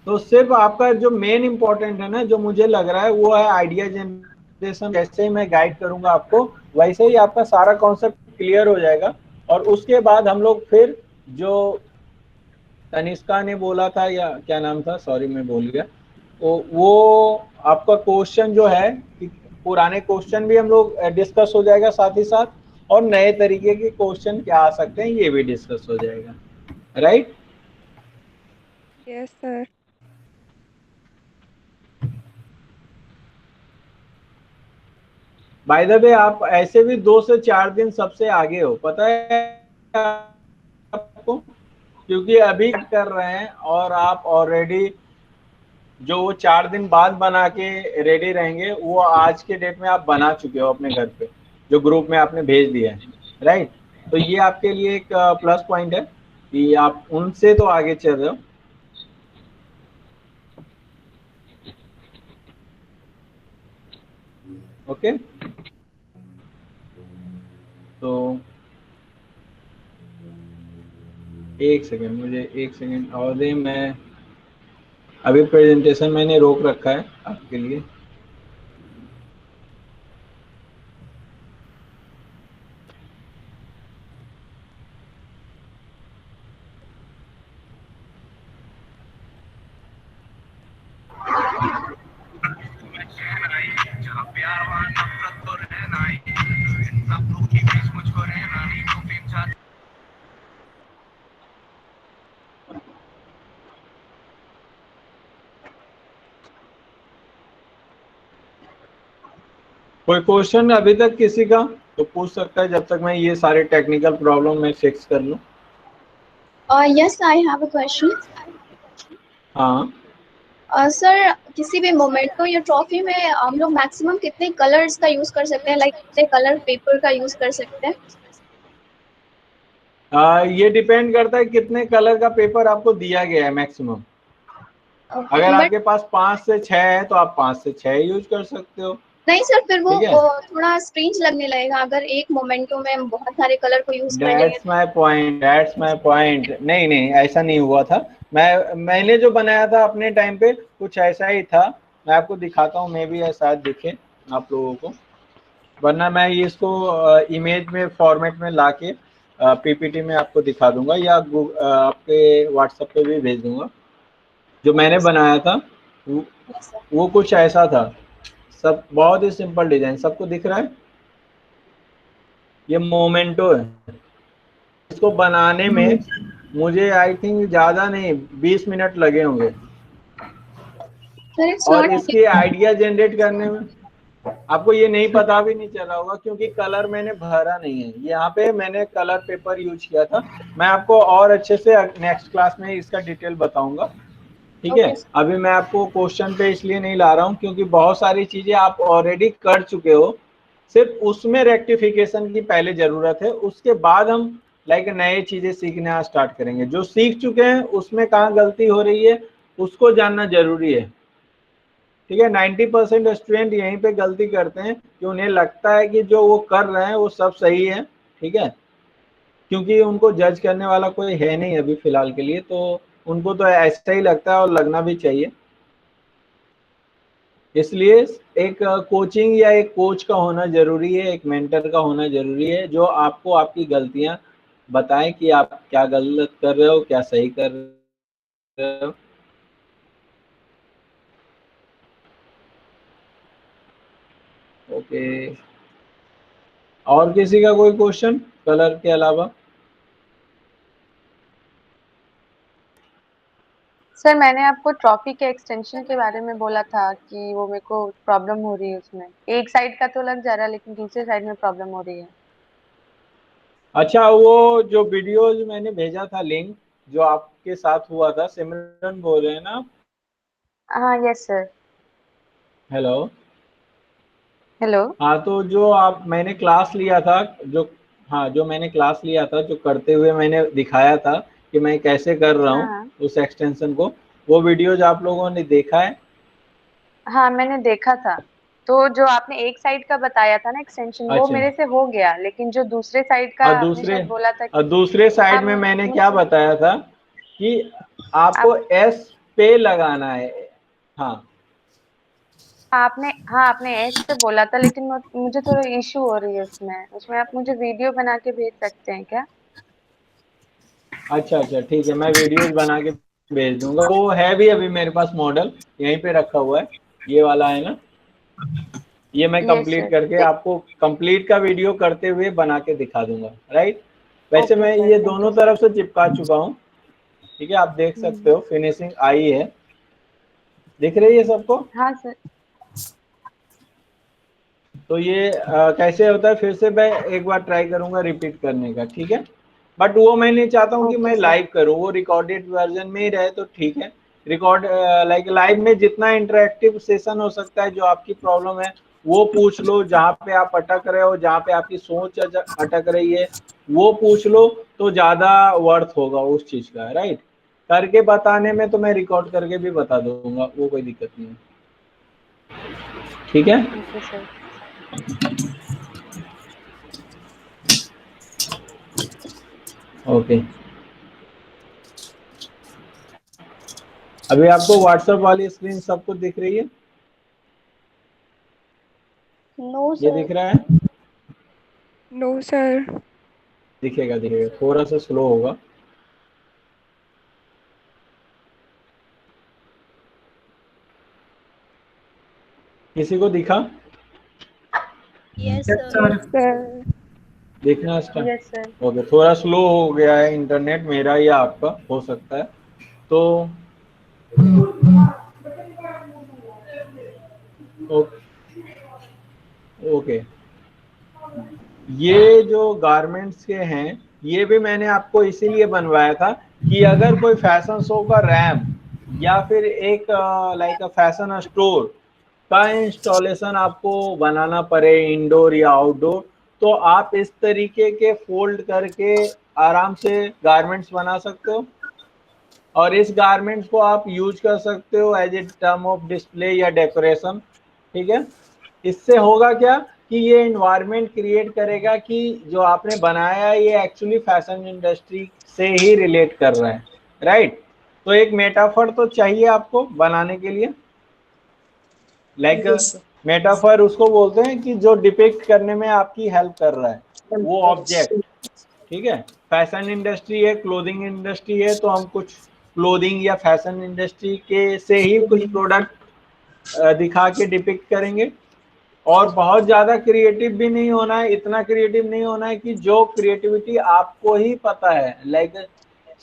[SPEAKER 1] तो सिर्फ आपका जो मेन इंपॉर्टेंट है ना, जो मुझे लग रहा है वो है आइडिया जनरेशन। जैसे ही मैं गाइड करूंगा आपको वैसे ही आपका सारा कॉन्सेप्ट क्लियर हो जाएगा। और उसके बाद हम लोग फिर जो तनिष्का ने बोला था, या क्या नाम था, सॉरी मैं भूल गया, वो आपका क्वेश्चन जो है कि पुराने क्वेश्चन भी हम लोग डिस्कस हो जाएगा साथ ही साथ, और नए तरीके के क्वेश्चन क्या आ सकते हैं ये भी डिस्कस हो जाएगा, right.
[SPEAKER 3] Yes, sir.
[SPEAKER 1] By the way आप ऐसे भी 2 से 4 दिन सबसे आगे हो, पता है आपको, क्योंकि अभी कर रहे हैं और आप ऑलरेडी जो वो 4 दिन बाद बना के रेडी रहेंगे वो आज के डेट में आप बना चुके हो अपने घर पे, जो ग्रुप में आपने भेज दिया है, राइट। तो ये आपके लिए एक प्लस पॉइंट है कि आप उनसे तो आगे चल रहे हो। ओके तो एक सेकेंड, मुझे एक सेकेंड और दें, मैं अभी प्रेजेंटेशन मैंने रोक रखा है आपके लिए। कोई क्वेश्चन अभी तक किसी का तो पूछ सकता है, जब तक मैं ये सारे टेक्निकल प्रॉब्लम में फिक्स कर लूँ।
[SPEAKER 5] Yes, I have a question.
[SPEAKER 1] हाँ
[SPEAKER 5] सर किसी भी मोमेंटो या ट्रॉफी में हम लोग मैक्सिमम कितने कलर्स का यूज कर सकते हैं, लाइक कितने कलर पेपर का यूज कर सकते हैं?
[SPEAKER 1] ये डिपेंड करता है कितने कलर का पेपर आपको दिया गया है मैक्सिमम।
[SPEAKER 5] ओके
[SPEAKER 1] अगर
[SPEAKER 5] बट
[SPEAKER 1] आपके पास 5 से 6 है तो आप 5 से 6 यूज कर सकते हो,
[SPEAKER 5] नहीं सर, फिर वो
[SPEAKER 1] ठीक है।
[SPEAKER 5] थोड़ा स्ट्रेंज लगने लगेगा अगर एक मोमेंटो में हम बहुत सारे कलर को यूज कर लेंगे।
[SPEAKER 1] That's my point, that's my point. नहीं नहीं ऐसा नहीं हुआ था। मैंने जो बनाया था अपने टाइम पे कुछ ऐसा ही था। मैं आपको दिखाता हूँ, मे भी शायद दिखे आप लोगों को, वरना मैं ये इसको इमेज में फॉर्मेट में लाके पीपीटी में आपको दिखा दूंगा या आपके व्हाट्सएप पे भी भेज दूंगा। जो मैंने बनाया था वो कुछ ऐसा था, सब बहुत ही सिंपल डिजाइन, सबको दिख रहा है। ये मोमेंटो है, इसको बनाने में मुझे आई थिंक ज्यादा नहीं 20 मिनट लगे होंगे,
[SPEAKER 5] सर इट्स
[SPEAKER 1] और
[SPEAKER 5] नॉट
[SPEAKER 1] इसकी आइडिया जनरेट करने में आपको ये नहीं पता भी नहीं चला होगा क्योंकि कलर मैंने भरा नहीं है। यहाँ पे मैंने कलर पेपर यूज किया था। मैं आपको और अच्छे से नेक्स्ट क्लास में इसका डिटेल बताऊंगा, ठीक है। अभी मैं आपको क्वेश्चन पे इसलिए नहीं ला रहा हूँ क्योंकि बहुत सारी चीजें आप ऑलरेडी कर चुके हो, सिर्फ उसमें रेक्टिफिकेशन की पहले जरूरत है, उसके बाद हम लाइक नए चीजें सीखना स्टार्ट करेंगे। जो सीख चुके हैं उसमें कहाँ गलती हो रही है उसको जानना जरूरी है, ठीक है। 90% स्टूडेंट यहीं पे गलती करते हैं कि उन्हें लगता है कि जो वो कर रहे हैं वो सब सही है, ठीक है, क्योंकि उनको जज करने वाला कोई है नहीं अभी फिलहाल के लिए, तो उनको तो ऐसा ही लगता है और लगना भी चाहिए। इसलिए एक कोचिंग या एक कोच का होना जरूरी है, एक मेंटर का होना जरूरी है जो आपको आपकी गलतियां बताएं कि आप क्या गलत कर रहे हो, क्या सही कर रहे हो। ओके, और किसी का कोई क्वेश्चन कलर के अलावा?
[SPEAKER 7] सर मैंने आपको ट्रॉफी के एक्सटेंशन के बारे में बोला था कि वो मेरे को प्रॉब्लम हो रही है, उसमें एक साइड का तो लग जा रहा है लेकिन दूसरे साइड में प्रॉब्लम हो रही है।
[SPEAKER 1] अच्छा, वो जो वीडियोज मैंने भेजा था लिंक जो आपके साथ हुआ था, सिमरन बोल रहे हैं ना आप?
[SPEAKER 7] हाँ यस सर।
[SPEAKER 1] हेलो।
[SPEAKER 7] हेलो।
[SPEAKER 1] हाँ, तो जो आप मैंने क्लास लिया था, जो हाँ जो मैंने क्लास लिया था, जो करते हुए मैंने दिखाया था कि मैं कैसे कर रहा हूँ
[SPEAKER 7] हाँ
[SPEAKER 1] उस एक्सटेंशन को, वो वीडियोज आप लोगों ने देखा है?
[SPEAKER 7] हाँ मैंने देखा था। तो जो आपने एक साइड का बताया था ना एक्सटेंशन, वो
[SPEAKER 1] अच्छा,
[SPEAKER 7] मेरे से हो गया, लेकिन जो दूसरे साइड का आपने शायद बोला था
[SPEAKER 1] और
[SPEAKER 7] कि
[SPEAKER 1] दूसरे
[SPEAKER 7] हाँ
[SPEAKER 1] साइड में मैंने क्या
[SPEAKER 7] मुझसे
[SPEAKER 1] बताया था कि आपको
[SPEAKER 7] आप
[SPEAKER 1] एस पे लगाना है। हाँ,
[SPEAKER 7] आपने एस पे बोला था, लेकिन मुझे थोड़ा इशू हो रही है उसमें उसमें आप मुझे वीडियो बना के भेज सकते हैं क्या?
[SPEAKER 1] अच्छा अच्छा, ठीक है, मैं वीडियोस बना के भेज दूंगा। वो है भी अभी मेरे पास मॉडल यहीं पे रखा हुआ है, ये वाला है ना, ये मैं
[SPEAKER 7] यस
[SPEAKER 1] कंप्लीट करके
[SPEAKER 7] सर।
[SPEAKER 1] आपको कंप्लीट का वीडियो करते हुए बना के दिखा दूंगा, राइट। वैसे
[SPEAKER 7] ओके
[SPEAKER 1] मैं
[SPEAKER 7] सर,
[SPEAKER 1] ये
[SPEAKER 7] थैंक यू
[SPEAKER 1] दोनों
[SPEAKER 7] सर।
[SPEAKER 1] तरफ से चिपका चुका हूँ, ठीक है, आप देख सकते हो फिनिशिंग आई है, दिख रही है सबको?
[SPEAKER 7] हाँ सर।
[SPEAKER 1] तो ये कैसे होता है, फिर से मैं एक बार ट्राई करूंगा रिपीट करने का, ठीक है। बट वो मैं नहीं चाहता हूँ कि
[SPEAKER 7] ओके
[SPEAKER 1] मैं
[SPEAKER 7] सर।
[SPEAKER 1] लाइव करूँ, वो रिकॉर्डेड वर्जन में ही रहे तो ठीक है। रिकॉर्ड लाइक लाइव में जितना इंटरेक्टिव सेशन हो सकता है, जो आपकी प्रॉब्लम है वो पूछ लो, जहाँ पे आप अटक रहे हो, जहाँ पे आपकी सोच अटक रही है वो पूछ लो, तो ज्यादा वर्थ होगा उस चीज का, राइट। करके बताने में तो मैं रिकॉर्ड करके भी बता दूंगा, वो कोई दिक्कत नहीं है, ठीक है।
[SPEAKER 7] Okay sir.
[SPEAKER 1] ओके, अभी आपको व्हाट्सएप वाली स्क्रीन सब कुछ दिख रही है?
[SPEAKER 5] नो
[SPEAKER 1] ये
[SPEAKER 5] सर।
[SPEAKER 1] दिख रहा है?
[SPEAKER 3] No sir.
[SPEAKER 1] दिखेगा दिखेगा, थोड़ा सा स्लो होगा। किसी को दिखा?
[SPEAKER 5] Yes
[SPEAKER 2] yes
[SPEAKER 5] sir.
[SPEAKER 2] Sir.
[SPEAKER 3] Sir.
[SPEAKER 1] देखना स्टार्ट।
[SPEAKER 7] Yes sir.
[SPEAKER 1] ओके, थोड़ा स्लो हो गया है इंटरनेट, मेरा या आपका हो सकता है। तो ओ- ओके, ये जो गारमेंट्स के हैं ये भी मैंने आपको इसीलिए बनवाया था कि अगर कोई फैशन शो का रैम्प या फिर एक लाइक अ फैशन स्टोर का इंस्टॉलेशन आपको बनाना पड़े इंडोर या आउटडोर, तो आप इस तरीके के फोल्ड करके आराम से गारमेंट्स बना सकते हो, और इस गारमेंट्स को आप यूज कर सकते हो as a term of display या डेकोरेशन, ठीक है। इससे होगा क्या कि ये इन्वायरमेंट क्रिएट करेगा कि जो आपने बनाया है ये एक्चुअली फैशन इंडस्ट्री से ही रिलेट कर रहा है, राइट। तो एक मेटाफर तो चाहिए आपको बनाने के लिए, लाइक मेटाफर उसको बोलते हैं कि जो डिपिक्ट करने में आपकी हेल्प कर रहा है वो ऑब्जेक्ट, ठीक है। फैशन इंडस्ट्री है, क्लोथिंग इंडस्ट्री है, तो हम कुछ क्लोथिंग या फैशन इंडस्ट्री के से ही कुछ प्रोडक्ट दिखा के डिपिक्ट करेंगे। और बहुत ज्यादा क्रिएटिव भी नहीं होना है, इतना क्रिएटिव नहीं होना है कि जो क्रिएटिविटी आपको ही पता है, लाइक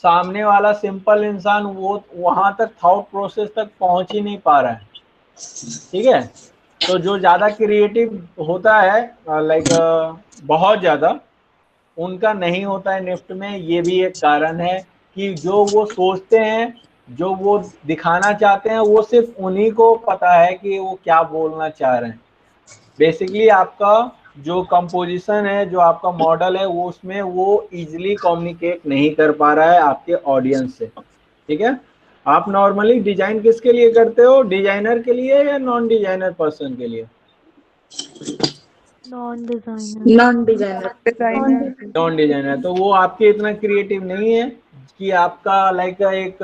[SPEAKER 1] सामने वाला सिंपल इंसान वो वहां तक थॉट प्रोसेस तक पहुंच ही नहीं पा रहा है, ठीक है। तो जो ज्यादा क्रिएटिव होता है लाइक बहुत ज्यादा, उनका नहीं होता है निफ्ट में। ये भी एक कारण है कि जो वो सोचते हैं, जो वो दिखाना चाहते हैं, वो सिर्फ उन्हीं को पता है कि वो क्या बोलना चाह रहे हैं। बेसिकली आपका जो कंपोजिशन है, जो आपका मॉडल है, वो उसमें वो इजीली कम्युनिकेट नहीं कर पा रहा है आपके ऑडियंस से, ठीक है। आप नॉर्मली डिजाइन किसके लिए करते हो, डिजाइनर के लिए या नॉन डिजाइनर पर्सन के लिए?
[SPEAKER 6] Non designer.
[SPEAKER 2] Non designer.
[SPEAKER 3] Designer.
[SPEAKER 1] Non designer, तो वो आपके इतना क्रिएटिव नहीं है कि आपका लाइक एक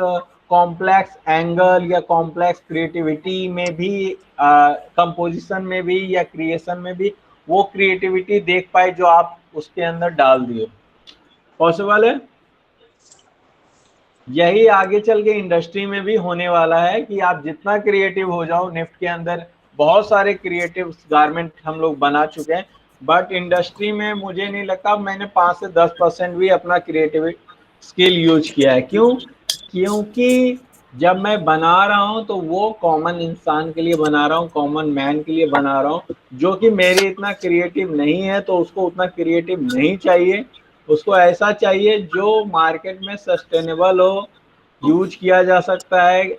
[SPEAKER 1] कॉम्प्लेक्स एंगल या कॉम्प्लेक्स क्रिएटिविटी में भी, कंपोजिशन में भी या क्रिएशन में भी वो क्रिएटिविटी देख पाए जो आप उसके अंदर डाल दिए। पॉसिबल है? यही आगे चल के इंडस्ट्री में भी होने वाला है कि आप जितना क्रिएटिव हो जाओ, निफ्ट के अंदर बहुत सारे क्रिएटिव गारमेंट हम लोग बना चुके हैं, बट इंडस्ट्री में मुझे नहीं लगता मैंने 5 से 10% भी अपना क्रिएटिव स्किल यूज किया है। क्यों? क्योंकि जब मैं बना रहा हूं तो वो कॉमन इंसान के लिए बना रहा हूं, कॉमन मैन के लिए बना रहा हूं, जो कि मेरे इतना क्रिएटिव नहीं है, तो उसको उतना क्रिएटिव नहीं चाहिए। उसको ऐसा चाहिए जो मार्केट में सस्टेनेबल हो, यूज किया जा सकता है।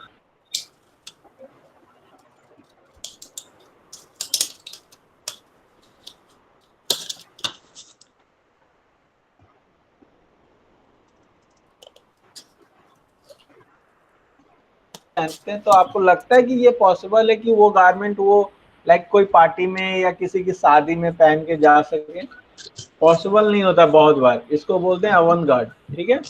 [SPEAKER 1] पहनते हैं तो आपको लगता है कि ये पॉसिबल है कि वो गारमेंट वो लाइक कोई पार्टी में या किसी की शादी में पहन के जा सके? पॉसिबल नहीं होता बहुत बार। इसको बोलते हैं अवंगार्ड, ठीक है।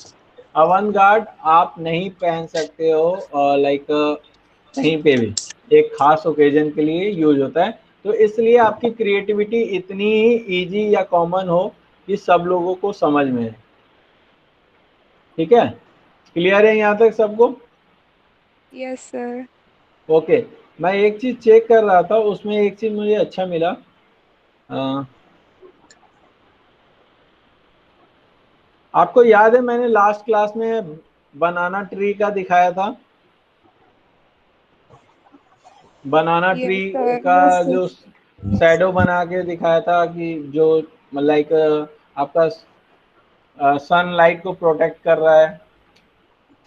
[SPEAKER 1] अवंगार्ड आप नहीं पहन सकते हो लाइक कहीं पे भी, एक खास ओकेजन के लिए यूज होता है। तो इसलिए आपकी क्रिएटिविटी इतनी ही इजी या कॉमन हो कि सब लोगों को समझ में है, ठीक है। क्लियर है यहाँ तक सबको?
[SPEAKER 3] Yes sir.
[SPEAKER 1] ओके। मैं एक चीज चेक कर रहा था, उसमें एक चीज मुझे अच्छा मिला। आपको याद है मैंने लास्ट क्लास में बनाना ट्री का दिखाया था? बनाना ट्री
[SPEAKER 3] यस सर।
[SPEAKER 1] का जो शैडो बना के दिखाया था कि जो लाइक आपका सनलाइट को प्रोटेक्ट कर रहा है,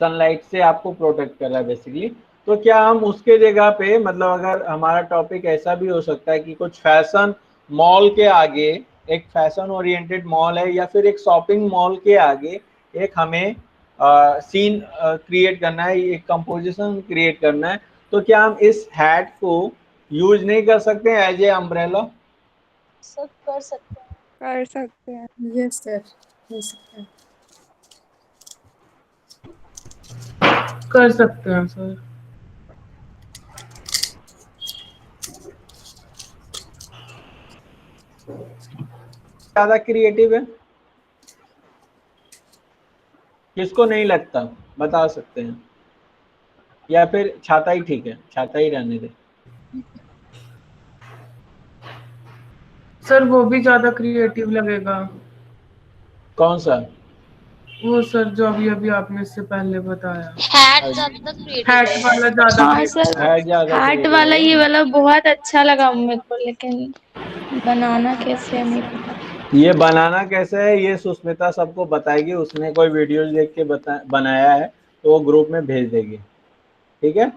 [SPEAKER 1] सनलाइट से आपको प्रोटेक्ट कर रहा है बेसिकली। तो क्या हम उसके जगह पे, मतलब अगर हमारा टॉपिक ऐसा भी हो सकता है कि कुछ फैशन मॉल के आगे, एक फैशन ओरिएंटेड मॉल है या फिर एक शॉपिंग मॉल के आगे एक हमें सीन क्रिएट करना है, एक कंपोजिशन क्रिएट करना है, तो क्या हम इस हैट को यूज नहीं कर सकते एज ए अम्ब्रेला?
[SPEAKER 5] सब कर सकते हैं।
[SPEAKER 3] कर सकते हैं।
[SPEAKER 2] यस सर, हो सकता है।
[SPEAKER 8] कर सकते हैं सर।
[SPEAKER 1] ज्यादा क्रिएटिव है? किसको नहीं लगता बता सकते हैं, या फिर छाता ही ठीक है, छाता ही रहने दे?
[SPEAKER 8] सर वो भी ज्यादा क्रिएटिव लगेगा।
[SPEAKER 1] कौन सा?
[SPEAKER 8] वो सर जो अभी अभी आपने इससे पहले बताया,
[SPEAKER 4] हैट ज्यादा क्रिएटिव
[SPEAKER 8] हैट
[SPEAKER 4] है।
[SPEAKER 8] वाला ज्यादा
[SPEAKER 4] हाँ
[SPEAKER 8] creative
[SPEAKER 4] सर,
[SPEAKER 1] है ज्यादा
[SPEAKER 4] हैट
[SPEAKER 1] creative
[SPEAKER 4] वाला
[SPEAKER 1] है।
[SPEAKER 4] ये वाला बहुत अच्छा लगा मेरे को, लेकिन बनाना कैसे है नहीं पता।
[SPEAKER 1] ये बनाना कैसे है ये सुष्मिता सबको बताएगी, उसने कोई वीडियो देख के बनाया है, तो वो ग्रुप में भेज देगी, ठीक है।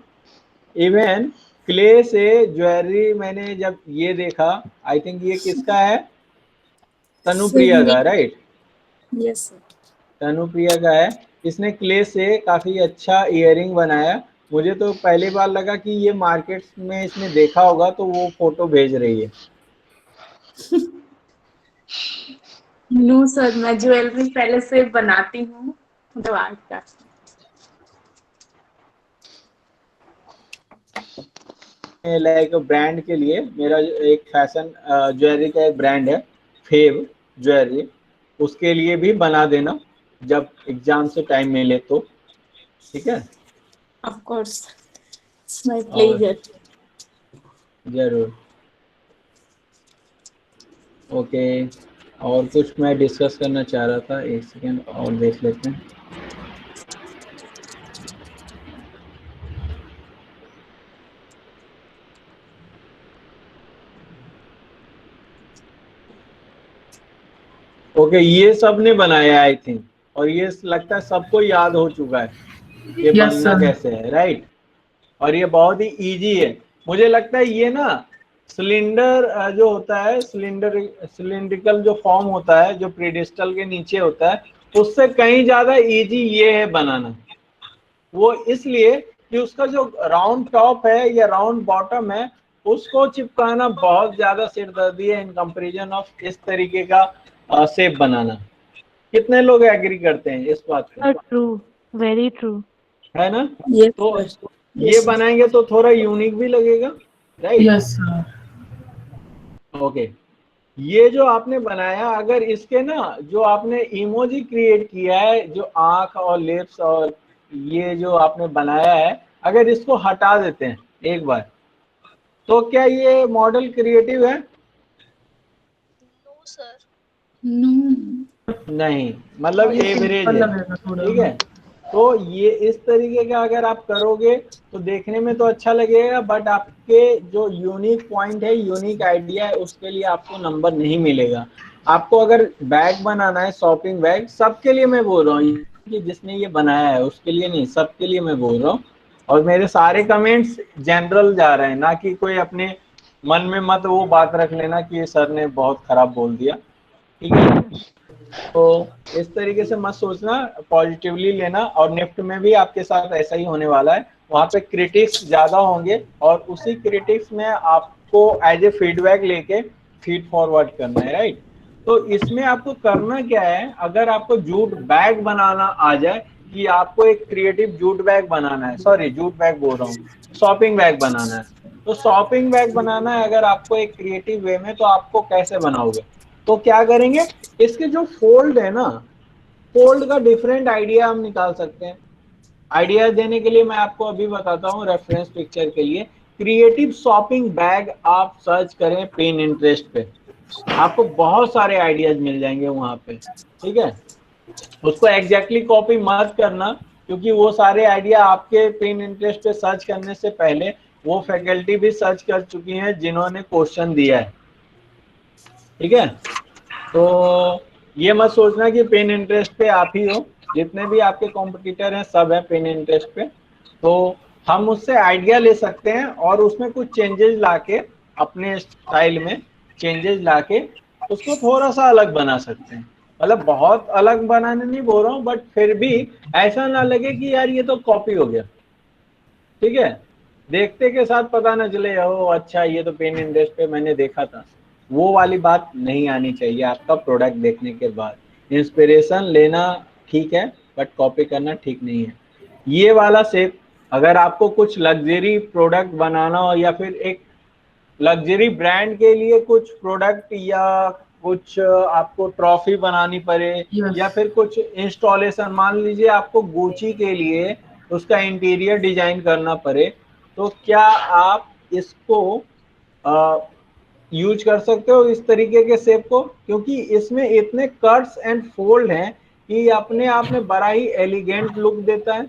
[SPEAKER 1] इवन क्ले से ज्वेलरी मैंने जब ये देखा, आई थिंक ये किसका है, तनुप्रिया का, राइट?
[SPEAKER 2] Yes sir.
[SPEAKER 1] तनुप्रिया का है। इसने क्ले से काफी अच्छा इयरिंग बनाया। मुझे तो पहली बार लगा कि ये मार्केट में इसने देखा होगा, तो वो फोटो भेज रही है।
[SPEAKER 2] नो सर, मैं ज्वेलरी पहले से बनाती हूँ, मतलब आर्ट का।
[SPEAKER 1] लाइक ब्रांड के लिए मेरा एक फैशन ज्वेलरी का एक ब्रांड है, फेव ज्वेलरी। उसके लिए भी बना देना जब एग्जाम से टाइम मिले तो, ठीक है।
[SPEAKER 2] Of course, it's my
[SPEAKER 1] और
[SPEAKER 2] pleasure.
[SPEAKER 1] जरूर, ओके। और कुछ मैं डिस्कस करना चाह रहा था, एक सेकेंड और देख लेते हैं। ओके, ये सब ने बनाया आई थिंक, और ये लगता है सबको याद हो चुका है ये
[SPEAKER 8] Yes,
[SPEAKER 1] बनना
[SPEAKER 8] sir.
[SPEAKER 1] कैसे है, राइट। और ये बहुत ही इजी है। मुझे लगता है ये ना सिलेंडर जो होता है, सिलिंड्रिकल जो फॉर्म होता है जो प्रीडिस्टल के नीचे होता है, उससे कहीं ज्यादा इजी ये है बनाना। वो इसलिए कि उसका जो राउंड टॉप है या राउंड बॉटम है उसको चिपकाना बहुत ज्यादा सिरदर्दी है इन कंपैरिजन ऑफ इस तरीके का शेप बनाना। कितने लोग एग्री करते हैं इस बात पे?
[SPEAKER 6] True, very true.
[SPEAKER 1] है ना?
[SPEAKER 2] Yes,
[SPEAKER 1] तो
[SPEAKER 2] sir.
[SPEAKER 1] ये बनाएंगे तो थोड़ा यूनिक भी लगेगा, राइट?
[SPEAKER 8] Yes, sir.
[SPEAKER 1] ओके, ये जो आपने बनाया, अगर इसके ना जो आपने इमोजी क्रिएट किया है, जो आंख और लिप्स और ये जो आपने बनाया है, अगर इसको हटा देते हैं एक बार, तो क्या ये मॉडल क्रिएटिव है?
[SPEAKER 5] No sir.
[SPEAKER 2] No.
[SPEAKER 1] नहीं, मतलब एवरेज है,
[SPEAKER 8] लगेगा थोड़ा।
[SPEAKER 1] ठीक है। तो ये इस तरीके का अगर आप करोगे तो देखने में तो अच्छा लगेगा, बट आपके जो यूनिक पॉइंट है, यूनिक आइडिया है, उसके लिए आपको नंबर नहीं मिलेगा। आपको अगर बैग बनाना है, शॉपिंग बैग, सबके लिए मैं बोल रहा हूँ कि जिसने ये बनाया है उसके लिए नहीं, सबके लिए मैं बोल रहा हूँ। और मेरे सारे कमेंट्स जनरल जा रहे हैं, ना कि कोई अपने मन में मत वो बात रख लेना कि ये सर ने बहुत खराब बोल दिया, ठीक है। तो इस तरीके से मत सोचना, पॉजिटिवली लेना। और निफ्ट में भी आपके साथ ऐसा ही होने वाला है, वहां पे क्रिटिक्स ज्यादा होंगे और उसी क्रिटिक्स में आपको एज ए फीडबैक लेके फीड फॉरवर्ड करना है, राइट। तो इसमें आपको करना क्या है, अगर आपको जूट बैग बनाना आ जाए कि आपको एक क्रिएटिव जूट बैग बनाना है, सॉरी जूट बैग बोल रहा हूँ, शॉपिंग बैग बनाना है, तो शॉपिंग बैग बनाना है अगर आपको एक क्रिएटिव वे में, तो आपको कैसे बनाओगे? तो क्या करेंगे, इसके जो फोल्ड है ना, फोल्ड का डिफरेंट आइडिया हम निकाल सकते हैं। आइडिया देने के लिए मैं आपको अभी बताता हूँ रेफरेंस पिक्चर के लिए। क्रिएटिव शॉपिंग बैग आप सर्च करें पिन इंटरेस्ट पे, आपको बहुत सारे आइडियाज मिल जाएंगे वहां पे, ठीक है। उसको एग्जैक्टली कॉपी मत करना, क्योंकि वो सारे आइडिया आपके पिन इंटरेस्ट पे सर्च करने से पहले वो फैकल्टी भी सर्च कर चुकी हैं जिन्होंने क्वेश्चन दिया है, ठीक है। तो ये मत सोचना कि पिन इंटरेस्ट पे आप ही हो, जितने भी आपके कॉम्पिटिटर हैं सब है पिन इंटरेस्ट पे। तो हम उससे आइडिया ले सकते हैं और उसमें कुछ चेंजेस लाके, अपने स्टाइल में चेंजेस लाके उसको थोड़ा सा अलग बना सकते हैं। मतलब बहुत अलग बनाने नहीं बोल रहा हूँ, बट फिर भी ऐसा ना लगे कि यार ये तो कॉपी हो गया, ठीक है। देखते के साथ पता ना चले ओ अच्छा ये तो पिन इंटरेस्ट पे मैंने देखा था, वो वाली बात नहीं आनी चाहिए आपका प्रोडक्ट देखने के बाद। इंस्पिरेशन लेना ठीक है, बट कॉपी करना ठीक नहीं है। ये वाला शेप, अगर आपको कुछ लग्जरी प्रोडक्ट बनाना हो या फिर एक लग्जरी ब्रांड के लिए कुछ प्रोडक्ट या कुछ आपको ट्रॉफी बनानी पड़े,
[SPEAKER 8] Yes.
[SPEAKER 1] या फिर कुछ इंस्टॉलेशन, मान लीजिए आपको गुची के लिए उसका इंटीरियर डिजाइन करना पड़े, तो क्या आप इसको यूज कर सकते हो इस तरीके के शेप को, क्योंकि इसमें इतने कट्स एंड फोल्ड हैं कि अपने आप में बड़ा ही एलिगेंट लुक देता है,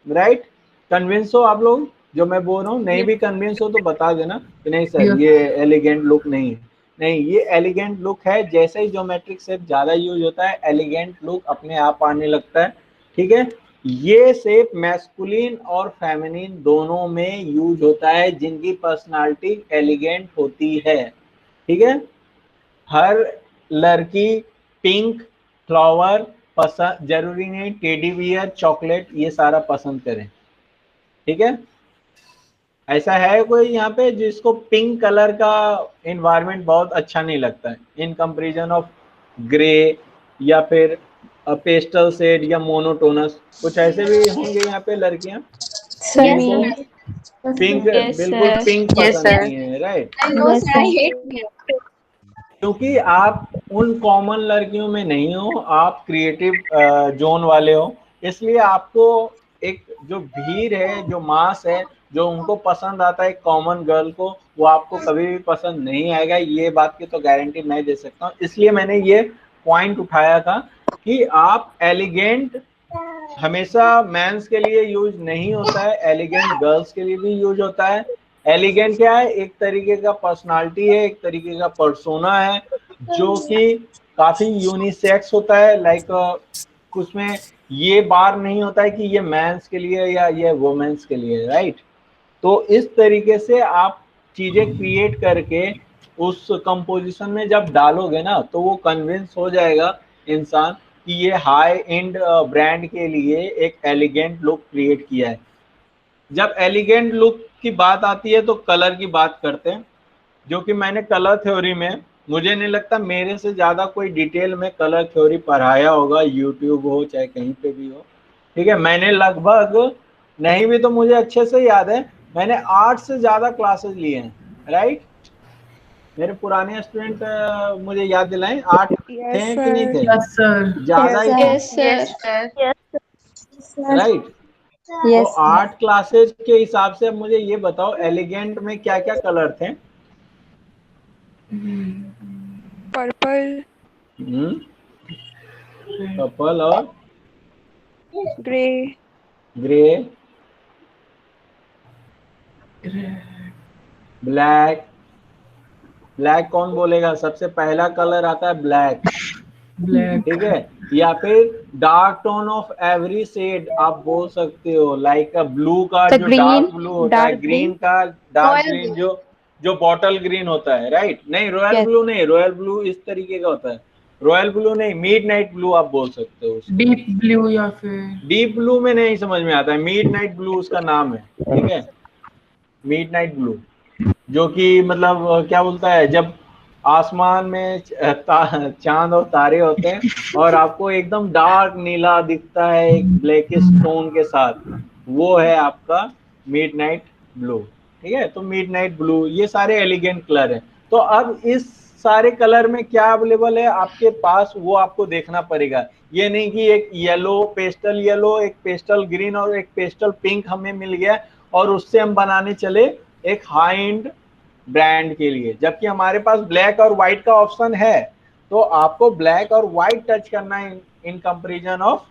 [SPEAKER 1] राइट। कन्विंस हो आप लोग जो मैं बोल रहा हूँ? नहीं भी कन्विंस हो तो बता देना कि नहीं सर
[SPEAKER 8] Yes.
[SPEAKER 1] ये एलिगेंट लुक नहीं है। नहीं, ये एलिगेंट लुक है। जैसे ही ज्योमेट्रिक शेप ज्यादा यूज होता है एलिगेंट लुक अपने आप आने लगता है, ठीक है। ये शेप मैस्कुलिन और फेमिनिन दोनों में यूज होता है, जिनकी पर्सनालिटी एलिगेंट होती है, ठीक है। हर लड़की पिंक फ्लावर पसंद, जरूरी नहीं टेडी बियर चॉकलेट ये सारा पसंद करें, ठीक है। ऐसा है कोई यहाँ पे जिसको पिंक कलर का एनवायरनमेंट बहुत अच्छा नहीं लगता है इन कंपैरिजन ऑफ ग्रे या फिर पेस्टल शेड या मोनोटोनस? कुछ ऐसे भी होंगे यहाँ पे लड़कियां जिनको पिंक,
[SPEAKER 4] Yes,
[SPEAKER 1] बिल्कुल
[SPEAKER 4] sir.
[SPEAKER 1] पिंक
[SPEAKER 7] Yes,
[SPEAKER 1] पसंद
[SPEAKER 7] sir.
[SPEAKER 1] नहीं है, right.
[SPEAKER 5] I know
[SPEAKER 4] Yes,
[SPEAKER 5] sir, I
[SPEAKER 4] sir.
[SPEAKER 5] hate pink.
[SPEAKER 1] क्योंकि आप उन कॉमन लड़कियों में नहीं हो, आप क्रिएटिव जोन वाले हो, इसलिए आपको एक जो भीड़ है, जो मास है, जो उनको पसंद आता है कॉमन गर्ल को, वो आपको कभी भी पसंद नहीं आएगा। ये बात की तो गारंटी मैं दे सकता हूँ। इसलिए मैंने ये पॉइंट उठाया था कि आप एलिगेंट हमेशा मेंस के लिए यूज नहीं होता है, एलिगेंट गर्ल्स के लिए भी यूज होता है। एलिगेंट क्या है? एक तरीके का पर्सनालिटी है, एक तरीके का पर्सोना है, जो कि काफी यूनिसेक्स होता है। लाइक उसमें ये बार नहीं होता है कि ये मेंस के लिए या ये वुमेन्स के लिए, राइट। तो इस तरीके से आप चीजें क्रिएट करके उस कंपोजिशन में जब डालोगे ना, तो वो कन्विंस हो जाएगा इंसान कि ये हाई एंड ब्रांड के लिए एक एलिगेंट लुक क्रिएट किया है। जब एलिगेंट लुक की बात आती है तो कलर की बात करते हैं, जो कि मैंने कलर थ्योरी में, मुझे नहीं लगता मेरे से ज्यादा कोई डिटेल में कलर थ्योरी पढ़ाया होगा, यूट्यूब हो चाहे कहीं पे भी हो, ठीक है। मैंने लगभग, नहीं भी तो मुझे अच्छे से याद है, मैंने 8 से ज्यादा क्लासेस लिए हैं, राइट। मेरे पुराने स्टूडेंट मुझे याद दिलाएं, 8 थे
[SPEAKER 3] यस
[SPEAKER 1] कि नहीं
[SPEAKER 3] सर।
[SPEAKER 1] थे?
[SPEAKER 8] Yes sir.
[SPEAKER 1] ज्यादा ही थे,
[SPEAKER 7] यस सर।
[SPEAKER 1] राइट। तो 8 क्लासेज के हिसाब से अब मुझे ये बताओ, एलिगेंट में क्या क्या कलर थे?
[SPEAKER 3] पर्पल,
[SPEAKER 1] पर्पल और
[SPEAKER 3] ग्रे,
[SPEAKER 1] ग्रे, ब्लैक। ब्लैक कौन बोलेगा? सबसे पहला कलर आता है ब्लैक,
[SPEAKER 8] ब्लैक।
[SPEAKER 1] ठीक है। या फिर dark tone of every shade आप बोल सकते हो, लाइक ब्लू का जो डार्क ब्लू होता है, ग्रीन का डार्क ग्रीन, जो बॉटल ग्रीन होता है, राइट। नहीं, रॉयल ब्लू नहीं, रॉयल ब्लू इस तरीके का होता है, रॉयल ब्लू नहीं, मिड नाइट ब्लू आप बोल सकते हो।
[SPEAKER 8] डीप ब्लू या फिर
[SPEAKER 1] डीप ब्लू में नहीं समझ में आता है, मिड नाइट ब्लू उसका नाम है, ठीक है। मिड नाइट ब्लू, जो कि मतलब क्या बोलता है, जब आसमान में चांद और तारे होते हैं और आपको एकदम डार्क नीला दिखता है एक ब्लैकिश टोन के साथ, वो है आपका मिडनाइट ब्लू, ठीक है। तो मिडनाइट ब्लू, ये सारे एलिगेंट कलर हैं। तो अब इस सारे कलर में क्या अवेलेबल है आपके पास, वो आपको देखना पड़ेगा। ये नहीं कि एक येलो, पेस्टल येलो, एक पेस्टल ग्रीन और एक पेस्टल पिंक हमें मिल गया और उससे हम बनाने चले एक हाई एंड ब्रांड के लिए, जबकि हमारे पास ब्लैक और व्हाइट का ऑप्शन है। तो आपको ब्लैक और व्हाइट टच करना है in comparison of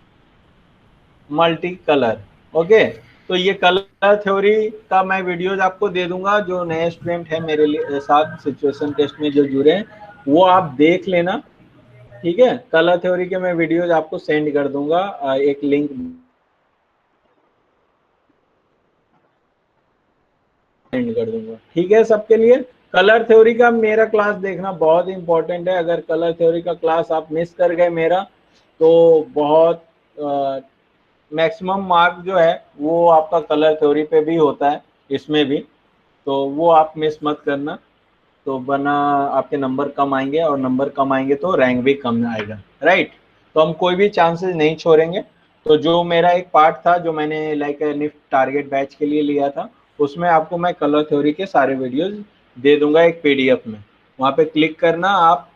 [SPEAKER 1] multi colour, okay. तो ये कलर थ्योरी का मैं वीडियोज आपको दे दूंगा, जो नए स्टूडेंट है मेरे लिए साथ सिचुएशन टेस्ट में जो जुड़े हैं, वो आप देख लेना, ठीक है। कलर थ्योरी के मैं वीडियोज आपको सेंड कर दूंगा, एक लिंक सेंड कर दूंगा, ठीक है। सबके लिए कलर थ्योरी का मेरा क्लास देखना बहुत इंपॉर्टेंट है। अगर कलर थ्योरी का क्लास आप मिस कर गए मेरा, तो बहुत मैक्सिमम मार्क जो है वो आपका कलर थ्योरी पे भी होता है, इसमें भी, तो वो आप मिस मत करना। तो बना आपके नंबर कम आएंगे, और नंबर कम आएंगे तो रैंक भी कम आएगा, राइट। तो हम कोई भी चांसेस नहीं छोड़ेंगे। तो जो मेरा एक पार्ट था जो मैंने लाइक निफ्ट टारगेट बैच के लिए लिया था, उसमें आपको मैं कलर थ्योरी के सारे वीडियोस दे दूंगा एक पीडीएफ में। वहाँ पे क्लिक करना, आप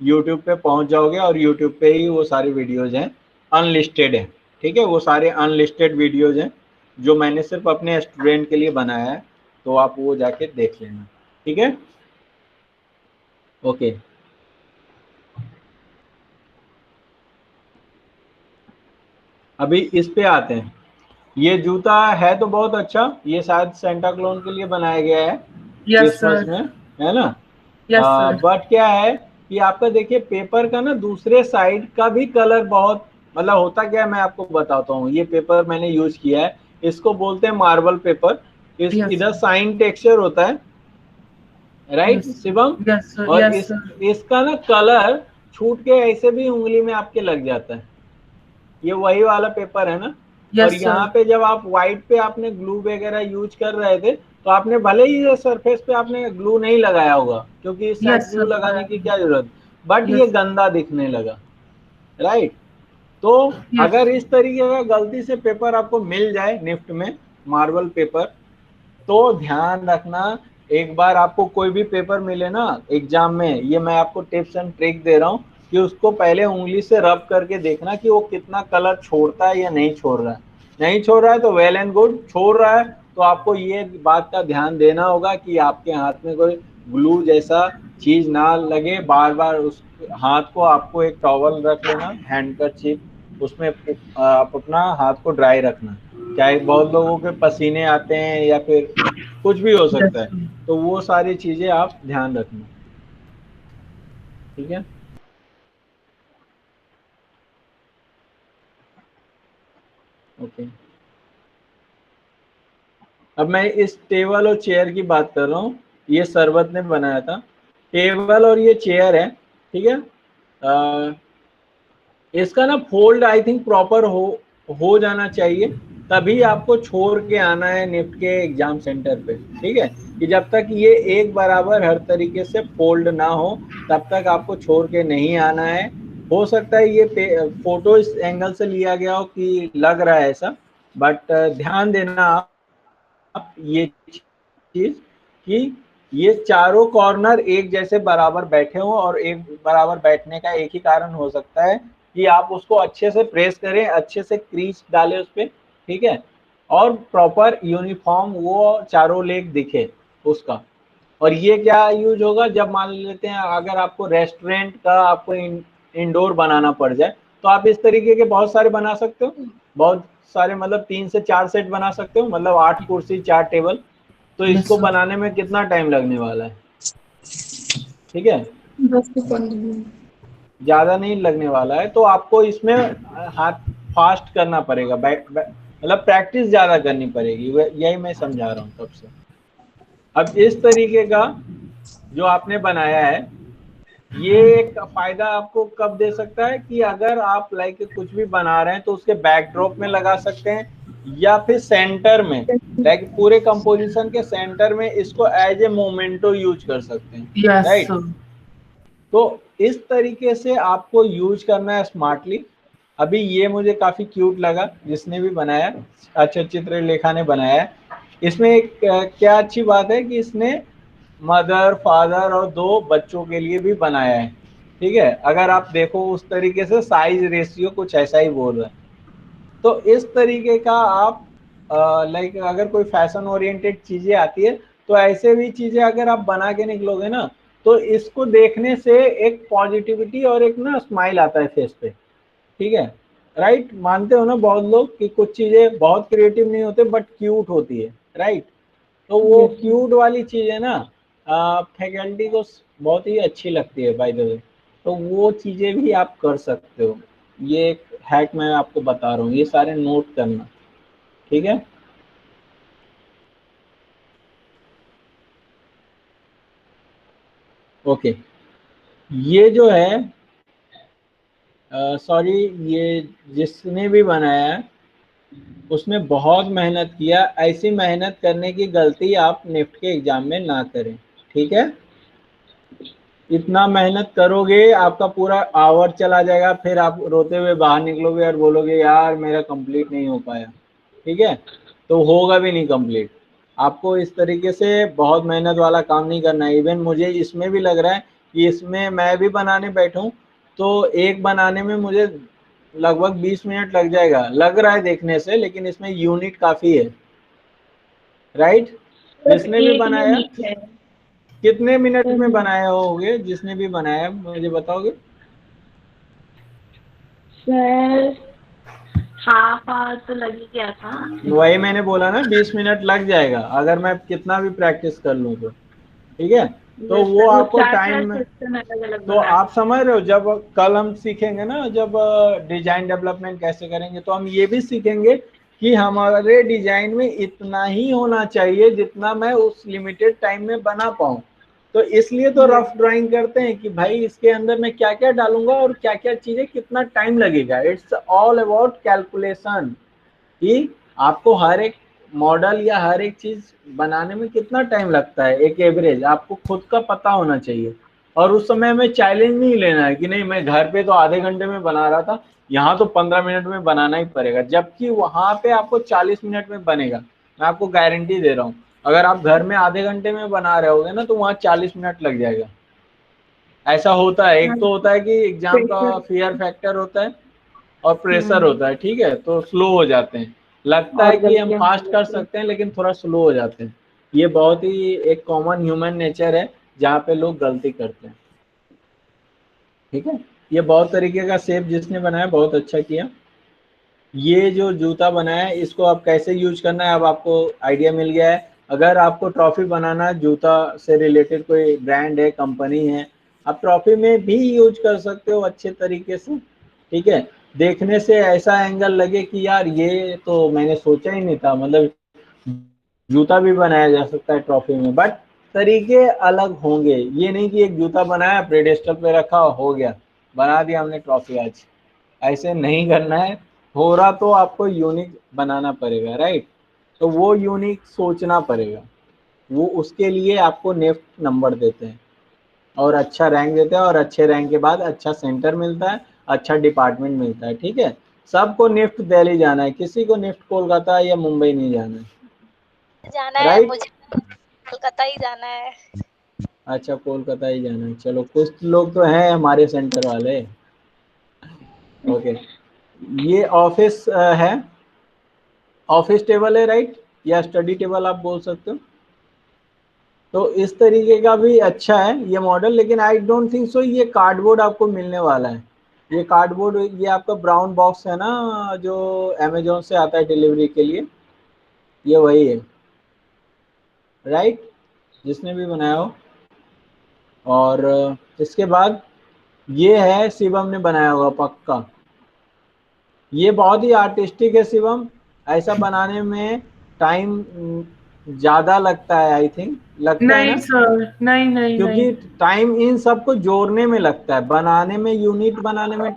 [SPEAKER 1] यूट्यूब पे पहुँच जाओगे और यूट्यूब पे ही वो सारी वीडियोज हैं, अनलिस्टेड हैं, ठीक है। वो सारे अनलिस्टेड वीडियोज हैं जो मैंने सिर्फ अपने स्टूडेंट के लिए बनाया है, तो आप वो जाके देख लेना, ठीक है। ओके, अभी इस पे आते हैं। ये जूता है तो बहुत अच्छा, ये शायद सेंटा क्लॉज के लिए बनाया गया है क्रिसमस में, है ना। बट क्या है कि आपका देखिए पेपर का ना दूसरे साइड का भी कलर बहुत, मतलब होता क्या है मैं आपको बताता हूँ। ये पेपर मैंने यूज किया है, इसको बोलते हैं मार्बल पेपर। इधर साइन टेक्सचर होता है, राइट शिवम। और इसका ना कलर छूट के ऐसे भी उंगली में आपके लग जाता है। ये वही वाला पेपर है ना। और यहाँ पे जब आप व्हाइट पे आपने ग्लू वगैरह यूज कर रहे थे, तो आपने भले ही ये सरफेस पे आपने ग्लू नहीं लगाया होगा, क्योंकि इस साइड ग्लू लगाने की क्या जरूरत, बट ये गंदा दिखने लगा, राइट। तो अगर इस तरीके का गलती से पेपर आपको मिल जाए निफ्ट में, मार्बल पेपर, तो ध्यान रखना एक बार आपको कोई भी पेपर मिले ना एग्जाम में, ये मैं आपको टिप्स एंड ट्रिक दे रहा हूँ कि उसको पहले उंगली से रब करके देखना कि वो कितना कलर छोड़ता है या नहीं छोड़ रहा है। नहीं छोड़ रहा है तो वेल एंड गुड, छोड़ रहा है तो आपको ये बात का ध्यान देना होगा कि आपके हाथ में कोई ग्लू जैसा चीज ना लगे। बार बार उस हाथ को आपको एक टॉवल रख लेना, हैंडकरचीफ, उसमें आप अपना हाथ को ड्राई रखना। चाहे बहुत लोगों के पसीने आते हैं या फिर कुछ भी हो सकता है, तो वो सारी चीजें आप ध्यान रखना, ठीक है। ओके, अब मैं इस टेबल और चेयर की बात कर रहा हूँ। ये सरबत ने बनाया था टेबल और ये चेयर है, ठीक है। इसका ना फोल्ड आई थिंक प्रॉपर हो जाना चाहिए, तभी आपको छोड़ के आना है निफ्ट के एग्जाम सेंटर पे, ठीक है। कि जब तक ये एक बराबर हर तरीके से फोल्ड ना हो तब तक आपको छोड़ के नहीं आना है। हो सकता है ये फोटो इस एंगल से लिया गया हो कि लग रहा है ऐसा, बट ध्यान देना आप ये चीज कि ये चारों कॉर्नर एक जैसे बराबर बैठे हो, और एक बराबर बैठने का एक ही कारण हो सकता है कि आप उसको अच्छे से प्रेस करें, अच्छे से क्रीज डालें उस पर, ठीक है, और प्रॉपर यूनिफॉर्म वो चारों लेग दिखे उसका। और ये क्या यूज होगा, जब मान लेते हैं अगर आपको रेस्टोरेंट का आपको इंडोर बनाना पड़ जाए तो आप इस तरीके के बहुत सारे बना सकते हो, बहुत सारे, मतलब 3 से 4 सेट बना सकते हो, मतलब 8 कुर्सी 4 टेबल। तो इसको बनाने में कितना टाइम लगने वाला है, ठीक है,
[SPEAKER 2] 10 से 15 मिनट।
[SPEAKER 1] ज्यादा नहीं लगने वाला है। तो आपको इसमें हाथ फास्ट करना पड़ेगा, मतलब प्रैक्टिस ज्यादा करनी पड़ेगी, यही मैं समझा रहा हूँ तब से। अब इस तरीके का जो आपने बनाया है, ये एक फायदा आपको कब दे सकता है कि अगर आप लाइक कुछ भी बना रहे हैं तो उसके बैकड्रॉप में लगा सकते हैं, या फिर सेंटर में, लाइक पूरे कंपोजिशन के सेंटर में इसको एज ए मोमेंटो यूज कर सकते हैं, राइट। तो इस तरीके से आपको यूज करना है स्मार्टली। अभी ये मुझे काफी क्यूट लगा जिसने भी बनाया, अच्छा चित्रलेखा ने बनाया है। इसमें एक क्या अच्छी बात है कि इसने मदर फादर और 2 बच्चों के लिए भी बनाया है, ठीक है। अगर आप देखो उस तरीके से साइज रेशियो कुछ ऐसा ही बोल रहा है। तो इस तरीके का आप लाइक अगर कोई फैशन ओरिएंटेड चीजें आती है तो ऐसे भी चीजें अगर आप बना के निकलोगे ना, तो इसको देखने से एक पॉजिटिविटी और एक ना स्माइल आता है फेस पे, ठीक है, राइट। मानते हो ना बहुत लोग कि कुछ चीजें बहुत क्रिएटिव नहीं होते बट क्यूट होती है, राइट। तो वो क्यूट वाली चीज है ना, फैकल्टी को बहुत ही अच्छी लगती है बाय द वे। तो वो चीजें भी आप कर सकते हो। ये एक हैक मैं आपको बता रहा हूँ, ये सारे नोट करना, ठीक है। ओके, ये जो है सॉरी, ये जिसने भी बनाया है उसने बहुत मेहनत किया। ऐसी मेहनत करने की गलती आप निफ्ट के एग्जाम में ना करें, ठीक है। इतना मेहनत करोगे आपका पूरा आवर चला जाएगा, फिर आप रोते हुए बाहर निकलोगे और बोलोगे यार मेरा कंप्लीट नहीं हो पाया, ठीक है, तो होगा भी नहीं कंप्लीट। आपको इस तरीके से बहुत मेहनत वाला काम नहीं करना है। इवन मुझे इसमें भी लग रहा है कि इसमें मैं भी बनाने बैठूं तो एक बनाने में मुझे लगभग 20 मिनट लग जाएगा, लग रहा है देखने से, लेकिन इसमें यूनिट काफी है, राइट। जिसने भी बनाया कितने मिनट में बनाया होगे, जिसने भी बनाया मुझे बताओगे।
[SPEAKER 2] सर हाफ आवर तो लग ही गया था।
[SPEAKER 1] वही मैंने बोला ना 20 मिनट लग जाएगा अगर मैं कितना भी प्रैक्टिस कर लूँ तो, ठीक है। तो वो आपको टाइम में, तो आप समझ रहे हो, जब कल हम सीखेंगे ना जब डिजाइन डेवलपमेंट कैसे करेंगे, तो हम ये भी सीखेंगे कि हमारे डिजाइन में इतना ही होना चाहिए जितना मैं उस लिमिटेड टाइम में बना पाऊँ। तो इसलिए तो रफ ड्राइंग करते हैं कि भाई इसके अंदर मैं क्या क्या डालूंगा और क्या क्या चीजें कितना टाइम लगेगा। इट्स ऑल अबाउट कैलकुलेशन कि आपको हर एक मॉडल या हर एक चीज बनाने में कितना टाइम लगता है, एक एवरेज आपको खुद का पता होना चाहिए। और उस समय हमें चैलेंज नहीं लेना है कि नहीं मैं घर पे तो आधे घंटे में बना रहा था, यहाँ तो 15 मिनट में बनाना ही पड़ेगा, जबकि वहां पे आपको 40 मिनट में बनेगा। मैं आपको गारंटी दे रहा हूँ। अगर आप घर में आधे घंटे में बना रहे होगे ना तो वहाँ 40 मिनट लग जाएगा। ऐसा होता है। एक तो होता है कि एग्जाम का फियर फैक्टर होता है और प्रेशर होता है, ठीक है, तो स्लो हो जाते हैं। लगता है कि हम फास्ट कर सकते हैं लेकिन थोड़ा स्लो हो जाते हैं। ये बहुत ही एक कॉमन ह्यूमन नेचर है जहाँ पे लोग गलती करते हैं, ठीक है। ये बहुत तरीके का शेप जिसने बनाया बहुत अच्छा किया। ये जो जूता बनाया है इसको आप कैसे यूज करना है अब आपको आइडिया मिल गया है। अगर आपको ट्रॉफी बनाना, जूता से रिलेटेड कोई ब्रांड है, कंपनी है, आप ट्रॉफी में भी यूज कर सकते हो अच्छे तरीके से, ठीक है। देखने से ऐसा एंगल लगे कि यार ये तो मैंने सोचा ही नहीं था, मतलब जूता भी बनाया जा सकता है ट्रॉफी में, बट तरीके अलग होंगे। ये नहीं कि एक जूता बनाया, पेडेस्टल पे रखा, हो गया, बना दिया हमने ट्रॉफी आज। ऐसे नहीं करना है। हो रहा तो आपको यूनिक बनाना पड़ेगा, राइट। तो वो यूनिक सोचना पड़ेगा। वो उसके लिए आपको नेफ्ट नंबर देते हैं और अच्छा रैंक देते हैं, और अच्छे रैंक के बाद अच्छा सेंटर मिलता है, अच्छा डिपार्टमेंट मिलता है, ठीक है। सबको निफ्ट दिल्ली जाना है, किसी को निफ्ट कोलकाता या मुंबई नहीं जाना है।
[SPEAKER 9] जाना है
[SPEAKER 1] राइट,
[SPEAKER 9] मुझे, कोलकाता ही जाना है।
[SPEAKER 1] अच्छा कोलकाता ही जाना है। चलो कुछ लोग तो हैं हमारे सेंटर वाले। ओके, ये ऑफिस है, ऑफिस टेबल है, राइट, या स्टडी टेबल आप बोल सकते हो। तो इस तरीके का भी अच्छा है ये मॉडल, लेकिन आई डोंट थिंक सो ये कार्डबोर्ड आपको मिलने वाला है। ये कार्डबोर्ड, ये आपका ब्राउन बॉक्स है ना जो अमेजोन से आता है डिलीवरी के लिए, ये वही है, राइट, जिसने भी बनाया हो। और इसके बाद ये है शिवम ने बनाया हुआ पक्का। ये बहुत ही आर्टिस्टिक है शिवम। ऐसा बनाने में टाइम ज्यादा लगता है, आई थिंक, लगता है
[SPEAKER 8] नहीं
[SPEAKER 1] ना,
[SPEAKER 8] सर, नहीं नहीं
[SPEAKER 1] क्योंकि
[SPEAKER 8] नहीं।
[SPEAKER 1] टाइम इन सबको जोड़ने में लगता है, बनाने में, यूनिट बनाने में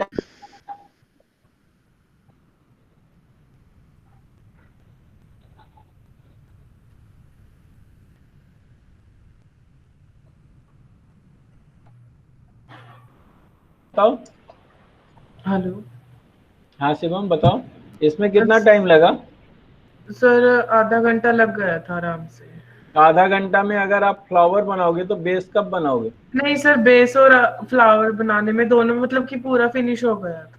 [SPEAKER 1] बताओ।
[SPEAKER 8] हेलो
[SPEAKER 1] हाँ शिवम बताओ, इसमें कितना टाइम लगा?
[SPEAKER 8] सर, आधा घंटा लग गया था आराम से।
[SPEAKER 1] आधा घंटा में अगर आप फ्लावर बनाओगे तो बेस कब बनाओगे?
[SPEAKER 8] नहीं सर, बेस और फ्लावर बनाने में दोनों मतलब कि पूरा फिनिश हो गया था।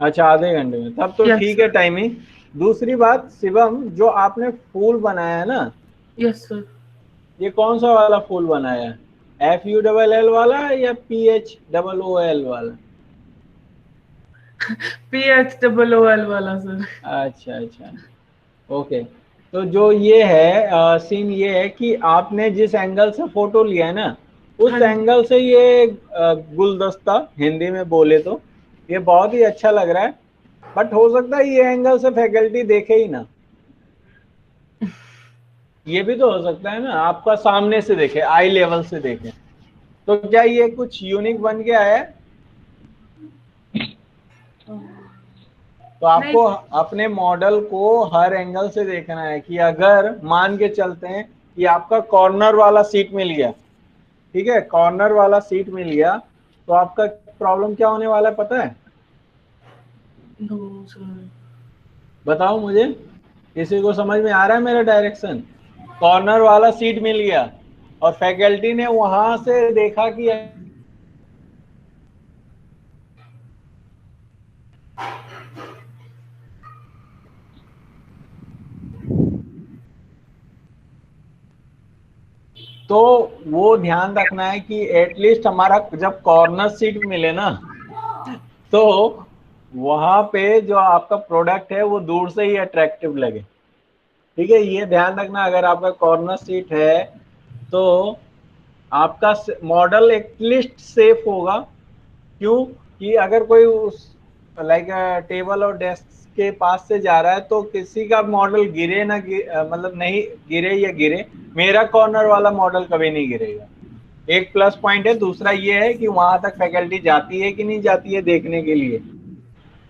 [SPEAKER 1] अच्छा, आधे घंटे में, तब तो
[SPEAKER 8] यस
[SPEAKER 1] ठीक है
[SPEAKER 8] सर।
[SPEAKER 1] टाइमिंग। दूसरी बात शिवम, जो आपने फूल बनाया है ना,
[SPEAKER 8] यस सर।
[SPEAKER 1] ये कौन सा वाला फूल बनाया है? FULL वाला या PHOOL वाला?
[SPEAKER 8] PHOOL वाला सर।
[SPEAKER 1] अच्छा अच्छा, ओके। तो जो ये है सीन ये है कि आपने जिस एंगल से फोटो लिया है ना, उस
[SPEAKER 8] हाँ जी।
[SPEAKER 1] एंगल से ये गुलदस्ता, हिंदी में बोले तो, ये बहुत ही अच्छा लग रहा है। बट हो सकता है ये एंगल से फैकल्टी देखे ही ना, ये भी तो हो सकता है ना, आपका सामने से देखे, आई लेवल से देखे। तो क्या ये कुछ यूनिक बन गया है? तो आपको अपने मॉडल को हर एंगल से देखना है कि अगर मान के चलते हैं कि आपका कॉर्नर वाला सीट मिल गया, ठीक है, कॉर्नर वाला सीट मिल गया, तो आपका प्रॉब्लम क्या होने वाला है पता है?
[SPEAKER 8] No sir.
[SPEAKER 1] बताओ मुझे, किसी को समझ में आ रहा है मेरा डायरेक्शन? कॉर्नर वाला सीट मिल गया और फैकल्टी ने वहां से देखा कि तो वो ध्यान रखना है कि एटलीस्ट हमारा जब कॉर्नर सीट मिले ना, तो वहां पे जो आपका प्रोडक्ट है वो दूर से ही अट्रैक्टिव लगे, ठीक है। ये ध्यान रखना, अगर आपका कॉर्नर सीट है तो आपका मॉडल एटलीस्ट सेफ होगा। क्यों? कि अगर कोई उस लाइक टेबल और डेस्क के पास से जा रहा है तो किसी का मॉडल गिरे ना मतलब नहीं गिरे या गिरे, मेरा कॉर्नर वाला मॉडल कभी नहीं गिरेगा। एक प्लस पॉइंट है। दूसरा ये है कि वहां तक फैकल्टी जाती है कि नहीं जाती है देखने के लिए,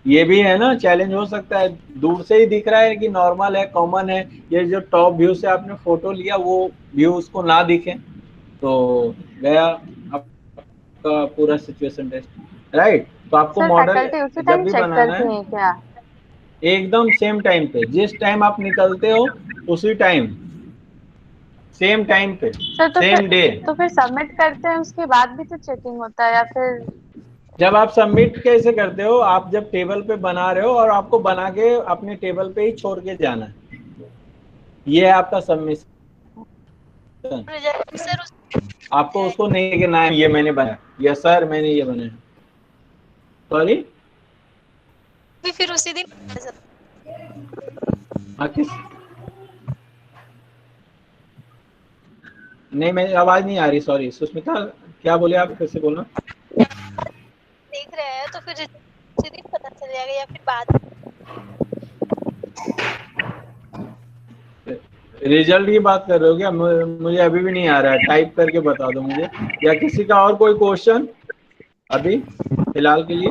[SPEAKER 1] ये भी है ना, चैलेंज हो सकता है। दूर से ही दिख रहा है कि नॉर्मल है, कॉमन है, ये जो टॉप व्यू से आपने फोटो लिया वो व्यू उसको ना दिखे तो गया आपका पूरा सिचुएशन टेस्ट, राइट। तो आपको
[SPEAKER 7] सर
[SPEAKER 1] मॉडल
[SPEAKER 7] फैकल्टी उसी
[SPEAKER 1] जब
[SPEAKER 7] टाइम
[SPEAKER 1] भी
[SPEAKER 7] चेक
[SPEAKER 1] बनाना
[SPEAKER 7] करती
[SPEAKER 1] है
[SPEAKER 7] हैं क्या?
[SPEAKER 1] एकदम सेम टाइम पे, जिस टाइम आप निकलते हो उसी टाइम, सेम टाइम पे,
[SPEAKER 7] सर तो
[SPEAKER 1] सेम डे।
[SPEAKER 7] तो फिर सबमिट करते हैं उसके बाद भी तो चेकिंग होता है या फिर?
[SPEAKER 1] जब आप सबमिट कैसे करते हो, आप जब टेबल पे बना रहे हो और आपको बना के अपने टेबल पे ही छोड़ के जाना है, ये है आपका सबमिशन।
[SPEAKER 9] सर
[SPEAKER 1] आपको उसको नहीं कहना है ये मैंने बनाया, यस सर मैंने ये बनाया। सॉरी,
[SPEAKER 9] भी फिर उसी दिन
[SPEAKER 1] किस नहीं, मेरी आवाज नहीं आ रही, सॉरी सुष्मिता, क्या बोले आप, फिर से बोलना।
[SPEAKER 9] देख रहे हैं तो फिर उसी दिन पता चल जाएगा या फिर बाद में?
[SPEAKER 1] रिजल्ट की बात कर रहे हो क्या? मुझे अभी भी नहीं आ रहा है, टाइप करके बता दो मुझे, या किसी का और कोई क्वेश्चन अभी फिलहाल के लिए?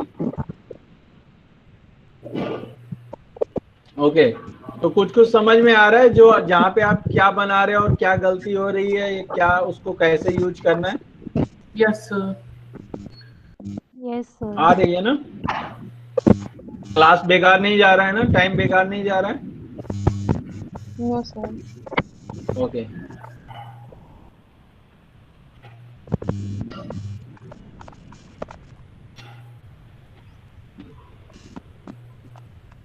[SPEAKER 1] ओके, तो कुछ कुछ समझ में आ रहा है जो जहाँ पे आप क्या बना रहे हो और क्या गलती हो रही है, क्या उसको कैसे यूज करना है?
[SPEAKER 8] Yes sir.
[SPEAKER 6] Yes sir.
[SPEAKER 1] आ रही है ना? क्लास बेकार नहीं जा रहा है ना? टाइम बेकार नहीं जा रहा है?
[SPEAKER 7] No sir.
[SPEAKER 1] ओके,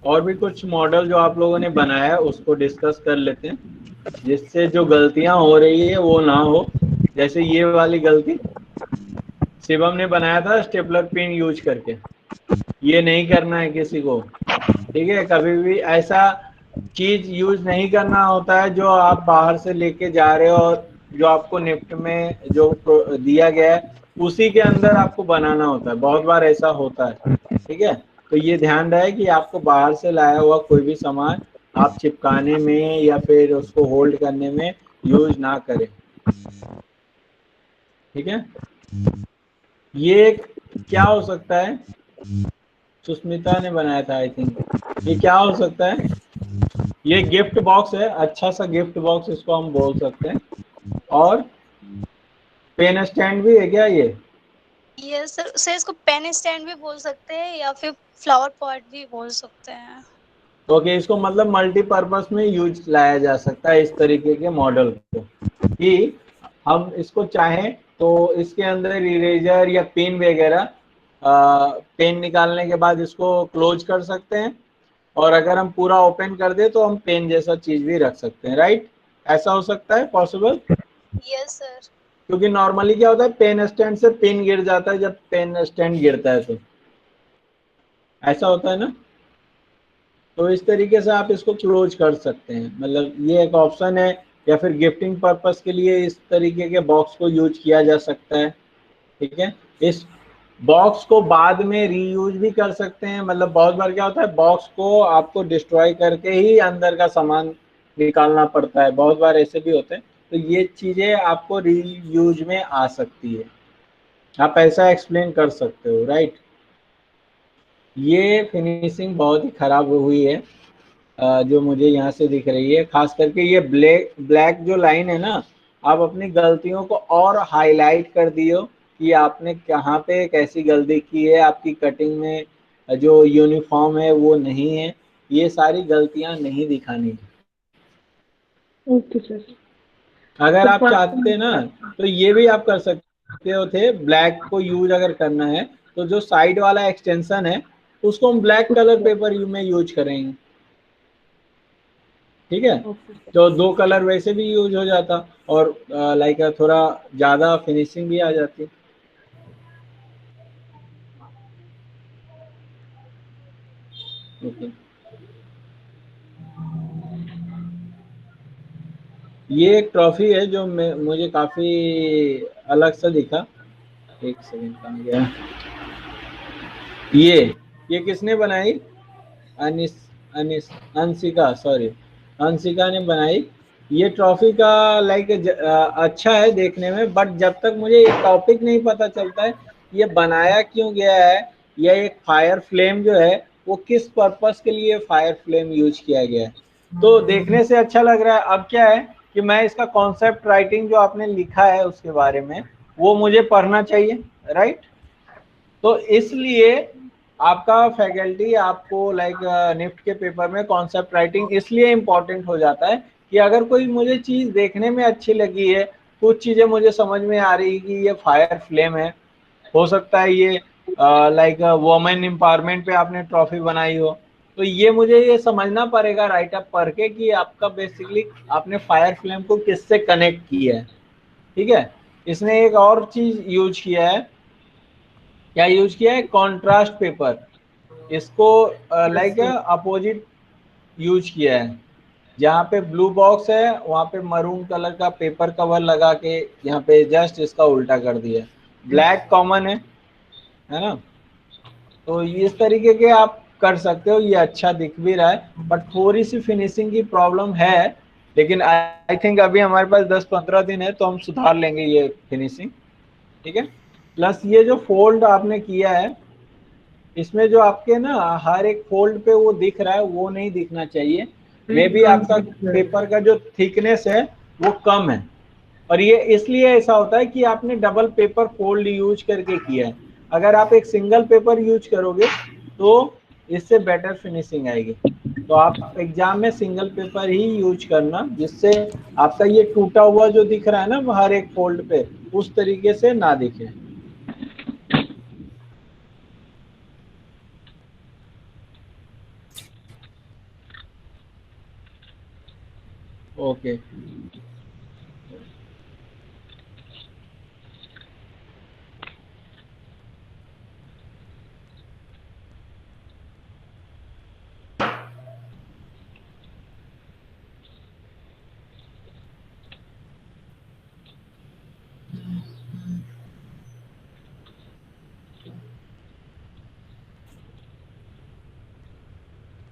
[SPEAKER 1] और भी कुछ मॉडल जो आप लोगों ने बनाया है उसको डिस्कस कर लेते हैं, जिससे जो गलतियां हो रही है वो ना हो। जैसे ये वाली गलती शिवम ने बनाया था स्टेपलर पिन यूज करके, ये नहीं करना है किसी को, ठीक है? कभी भी ऐसा चीज यूज नहीं करना होता है जो आप बाहर से लेके जा रहे हो और जो आपको निफ्ट में जो दिया गया है उसी के अंदर आपको बनाना होता है। बहुत बार ऐसा होता है, ठीक है? तो ये ध्यान रहे कि आपको बाहर से लाया हुआ कोई भी सामान आप चिपकाने में या फिर उसको होल्ड करने में यूज ना करें, ठीक है? ये क्या हो सकता है? सुष्मिता ने बनाया था आई थिंक। ये क्या हो सकता है? ये गिफ्ट बॉक्स है, अच्छा सा गिफ्ट बॉक्स इसको हम बोल सकते हैं। और पेन स्टैंड भी है क्या ये?
[SPEAKER 9] यस सर, सर इसको पेन स्टैंड भी बोल सकते हैं या फिर फ्लावर पॉट भी बोल सकते हैं।
[SPEAKER 1] ओके, इसको मतलब मल्टीपर्पज में यूज लाया जा सकता है इस तरीके के मॉडल को, कि हम इसको चाहें तो इसके अंदर इरेजर या पेन वगैरह, पेन निकालने के बाद इसको क्लोज कर सकते हैं, और अगर हम पूरा ओपन कर दे तो हम पेन जैसा चीज भी रख सकते हैं, राइट? ऐसा हो सकता है पॉसिबल?
[SPEAKER 9] Yes sir.
[SPEAKER 1] क्योंकि नॉर्मली क्या होता है, पेन स्टैंड से पेन गिर जाता है, जब पेन स्टैंड गिरता है तो ऐसा होता है ना? तो इस तरीके से आप इसको क्लोज कर सकते हैं, मतलब ये एक ऑप्शन है। या फिर गिफ्टिंग पर्पस के लिए इस तरीके के बॉक्स को यूज किया जा सकता है, ठीक है? इस बॉक्स को बाद में रीयूज भी कर सकते हैं। मतलब बहुत बार क्या होता है, बॉक्स को आपको डिस्ट्रॉय करके ही अंदर का सामान निकालना पड़ता है, बहुत बार ऐसे भी होते हैं। तो ये चीजें आपको रीयूज में आ सकती है, आप ऐसा एक्सप्लेन कर सकते हो, राइट? ये फिनिशिंग बहुत ही खराब हुई है जो मुझे यहाँ से दिख रही है, खास करके ये ब्लैक जो लाइन है ना, आप अपनी गलतियों को और हाईलाइट कर दियो कि आपने कहाँ पे कैसी गलती की है। आपकी कटिंग में जो यूनिफॉर्म है वो नहीं है, ये सारी गलतियां नहीं दिखानी है।
[SPEAKER 8] Okay sir.
[SPEAKER 1] अगर आप चाहते हैं ना तो ये भी आप कर सकते हो थे, ब्लैक को यूज अगर करना है तो जो साइड वाला एक्सटेंशन है उसको हम ब्लैक कलर पेपर में यूज करेंगे, ठीक है? तो 2 कलर वैसे भी यूज हो जाता और लाइक थोड़ा ज्यादा फिनिशिंग भी आ जाती। ओके, ये एक ट्रॉफी है जो मुझे काफी अलग सा दिखा। एक सेकंड, कहाँ गया ये किसने बनाई? अंशिका, सॉरी, अंशिका ने बनाई। ये ट्रॉफी का लाइक अच्छा है देखने में, बट जब तक मुझे ये टॉपिक नहीं पता चलता है ये बनाया क्यों गया है, या एक फायर फ्लेम जो है वो किस पर्पस के लिए फायर फ्लेम यूज किया गया है, तो देखने से अच्छा लग रहा है। अब क्या है कि मैं इसका कॉन्सेप्ट राइटिंग जो आपने लिखा है उसके बारे में वो मुझे पढ़ना चाहिए, राइट? तो इसलिए आपका फैकल्टी आपको लाइक निफ्ट के पेपर में कॉन्सेप्ट राइटिंग इसलिए इम्पोर्टेंट हो जाता है कि कि अगर कोई मुझे चीज़ देखने में अच्छी लगी है, कुछ चीज़ें मुझे समझ में आ रही कि ये फायर फ्लेम है, हो सकता है ये लाइक वुमेन एम्पावरमेंट पे आपने ट्रॉफी बनाई हो, तो ये मुझे ये समझना पड़ेगा राइट अप पढ़ के कि आपका बेसिकली आपने फायर फ्लेम को किससे कनेक्ट किया है। ठीक है, इसने एक और चीज यूज किया है, क्या यूज किया है? कॉन्ट्रास्ट पेपर, इसको लाइक अपोजिट यूज किया है। जहाँ पे ब्लू बॉक्स है वहाँ पे मरून कलर का पेपर कवर लगा के यहाँ पे जस्ट इसका उल्टा कर दिया। ब्लैक कॉमन है ना, तो इस तरीके के आप कर सकते हो, ये अच्छा दिख भी रहा है, बट थोड़ी सी फिनिशिंग की प्रॉब्लम है, लेकिन आई थिंक अभी हमारे पास 10-15 दिन है तो हम सुधार लेंगे ये फिनिशिंग। ठीक है, प्लस ये जो फोल्ड आपने किया है, इसमें जो आपके ना हर एक फोल्ड पे वो दिख रहा है वो नहीं दिखना चाहिए। मे भी आपका पेपर का जो थिकनेस है वो कम है, और ये इसलिए ऐसा होता है कि आपने डबल पेपर फोल्ड यूज करके किया है। अगर आप एक सिंगल पेपर यूज करोगे तो इससे बेटर फिनिशिंग आएगी। तो आप एग्जाम में सिंगल पेपर ही यूज करना, जिससे आपका ये टूटा हुआ जो दिख रहा है ना हर एक फोल्ड पे, उस तरीके से ना दिखे। ओके,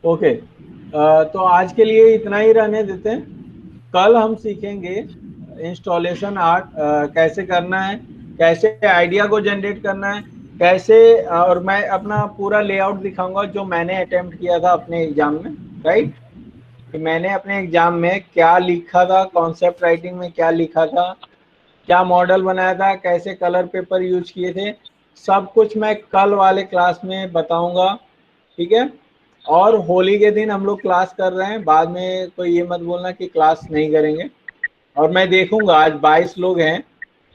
[SPEAKER 1] ओके, तो आज के लिए इतना ही रहने देते हैं। कल हम सीखेंगे इंस्टॉलेशन आर्ट कैसे करना है, कैसे आइडिया को जनरेट करना है, कैसे और मैं अपना पूरा लेआउट दिखाऊंगा जो मैंने अटेम्प्ट किया था अपने एग्जाम में, राइट, कि मैंने अपने एग्जाम में क्या लिखा था, कॉन्सेप्ट राइटिंग में क्या लिखा था, क्या मॉडल बनाया था, कैसे कलर पेपर यूज किए थे, सब कुछ मैं कल वाले क्लास में बताऊंगा। ठीक है, और होली के दिन हम लोग क्लास कर रहे हैं, बाद में कोई ये मत बोलना कि क्लास नहीं करेंगे। और मैं देखूंगा, आज 22 लोग हैं,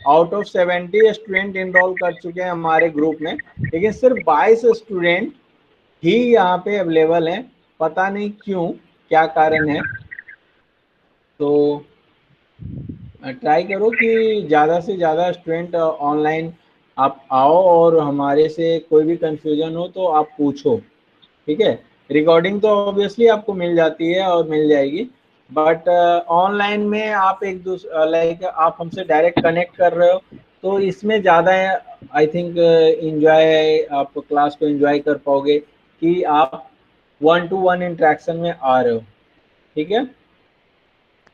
[SPEAKER 1] आउट ऑफ 70 स्टूडेंट इनरोल कर चुके हैं हमारे ग्रुप में, लेकिन सिर्फ 22 स्टूडेंट ही यहाँ पे अवेलेबल हैं, पता नहीं क्यों, क्या कारण है। तो ट्राई करो कि ज़्यादा से ज़्यादा स्टूडेंट ऑनलाइन आप आओ, और हमारे से कोई भी कंफ्यूजन हो तो आप पूछो। ठीक है, रिकॉर्डिंग तो ऑब्वियसली आपको मिल जाती है और मिल जाएगी, बट ऑनलाइन में आप एक दूसरे लाइक आप हमसे डायरेक्ट कनेक्ट कर रहे हो, तो इसमें ज़्यादा आई थिंक इंजॉय, आप क्लास को एंजॉय कर पाओगे कि आप 1-to-1 इंटरेक्शन में आ रहे हो। ठीक है,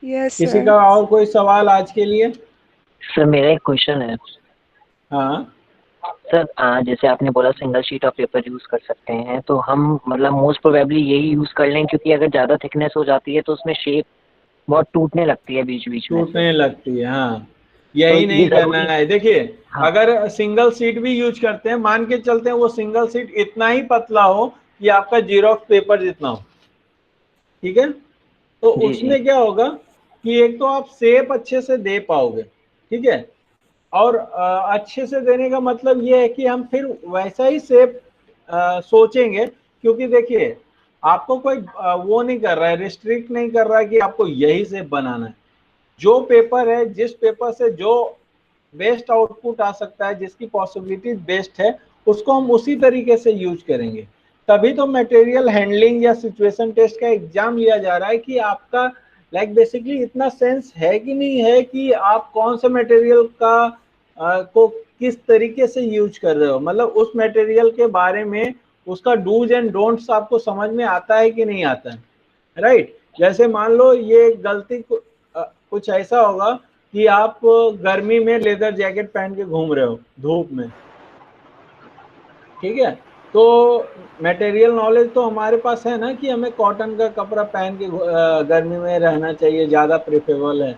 [SPEAKER 3] यस
[SPEAKER 1] किसी
[SPEAKER 3] सर।
[SPEAKER 1] का और कोई सवाल आज के लिए?
[SPEAKER 10] सर मेरा एक क्वेश्चन है।
[SPEAKER 1] हाँ
[SPEAKER 10] सर जैसे आपने बोला single sheet of paper use कर सकते हैं, तो हम मतलब मोस्ट प्रोबेबली यही यूज़ कर लें, क्योंकि अगर ज़्यादा थिकनेस हो जाती है तो उसमें शेप बहुत टूटने लगती है बीच बीच में।
[SPEAKER 1] टूटने लगती है, हाँ, यही
[SPEAKER 10] तो
[SPEAKER 1] नहीं
[SPEAKER 10] ये
[SPEAKER 1] करना
[SPEAKER 10] जरूरी
[SPEAKER 1] है। देखिए,
[SPEAKER 10] हाँ।
[SPEAKER 1] अगर सिंगल सीट भी यूज करते हैं, मान के चलते हैं वो सिंगल सीट इतना ही पतला हो कि आपका जीरोक्स पेपर जितना हो, ठीक है, तो
[SPEAKER 10] जी जी
[SPEAKER 1] उसमें क्या होगा कि एक तो आप शेप अच्छे से दे पाओगे। ठीक है, और अच्छे से देने का मतलब ये है कि हम फिर वैसा ही शेप सोचेंगे, क्योंकि देखिए आपको कोई वो नहीं कर रहा है, रिस्ट्रिक्ट नहीं कर रहा है कि आपको यही शेप बनाना है। जो पेपर है, जिस पेपर से जो बेस्ट आउटपुट आ सकता है, जिसकी पॉसिबिलिटी बेस्ट है, उसको हम उसी तरीके से यूज करेंगे। तभी तो मटेरियल हैंडलिंग या सिचुएशन टेस्ट का एग्जाम लिया जा रहा है कि आपका लाइक बेसिकली इतना सेंस है कि नहीं है कि आप कौन से मटेरियल का को किस तरीके से यूज कर रहे हो, मतलब उस मटेरियल के बारे में उसका डूज एंड डोंट्स आपको समझ में आता है कि नहीं आता है, राइट। जैसे मान लो ये गलती कुछ ऐसा होगा कि आप गर्मी में लेदर जैकेट पहन के घूम रहे हो धूप में, ठीक है, तो मटेरियल नॉलेज तो हमारे पास है ना कि हमें कॉटन का कपड़ा पहन के गर्मी में रहना चाहिए, ज़्यादा प्रेफरेबल है।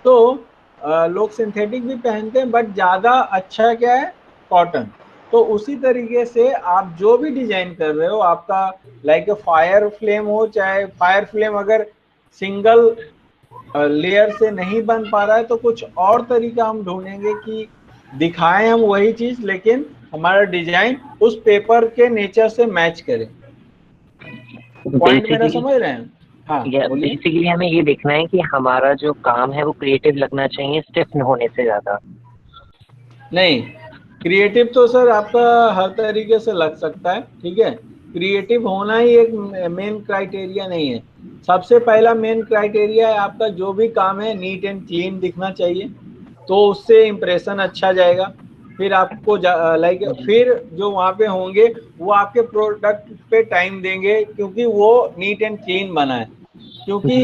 [SPEAKER 1] तो लोग सिंथेटिक भी पहनते हैं, बट ज़्यादा अच्छा क्या है, कॉटन। तो उसी तरीके से आप जो भी डिजाइन कर रहे हो, आपका लाइक फायर फ्लेम हो, चाहे फायर फ्लेम अगर सिंगल लेयर से नहीं बन पा रहा है तो कुछ और तरीका हम ढूंढेंगे कि दिखाएं हम वही चीज लेकिन हमारा डिजाइन उस पेपर के नेचर से मैच करे। पॉइंट मेरा
[SPEAKER 10] बेसिकली
[SPEAKER 1] समझ रहे हैं? हाँ बोलिए।
[SPEAKER 10] बेसिकली हमें ये देखना है कि हमारा जो काम है वो क्रिएटिव लगना चाहिए, स्टिफ होने से ज्यादा।
[SPEAKER 1] नहीं, क्रिएटिव तो सर आपका हर तरीके से लग सकता है, ठीक है। क्रिएटिव होना ही एक मेन क्राइटेरिया नहीं है। सबसे पहला मेन क्राइटेरिया है आपका जो भी काम है नीट एंड क्लीन दिखना चाहिए, तो उससे इम्प्रेशन अच्छा जाएगा। फिर आपको लाइक फिर जो वहाँ पे होंगे वो आपके प्रोडक्ट पे टाइम देंगे क्योंकि वो नीट एंड क्लीन बना है। क्योंकि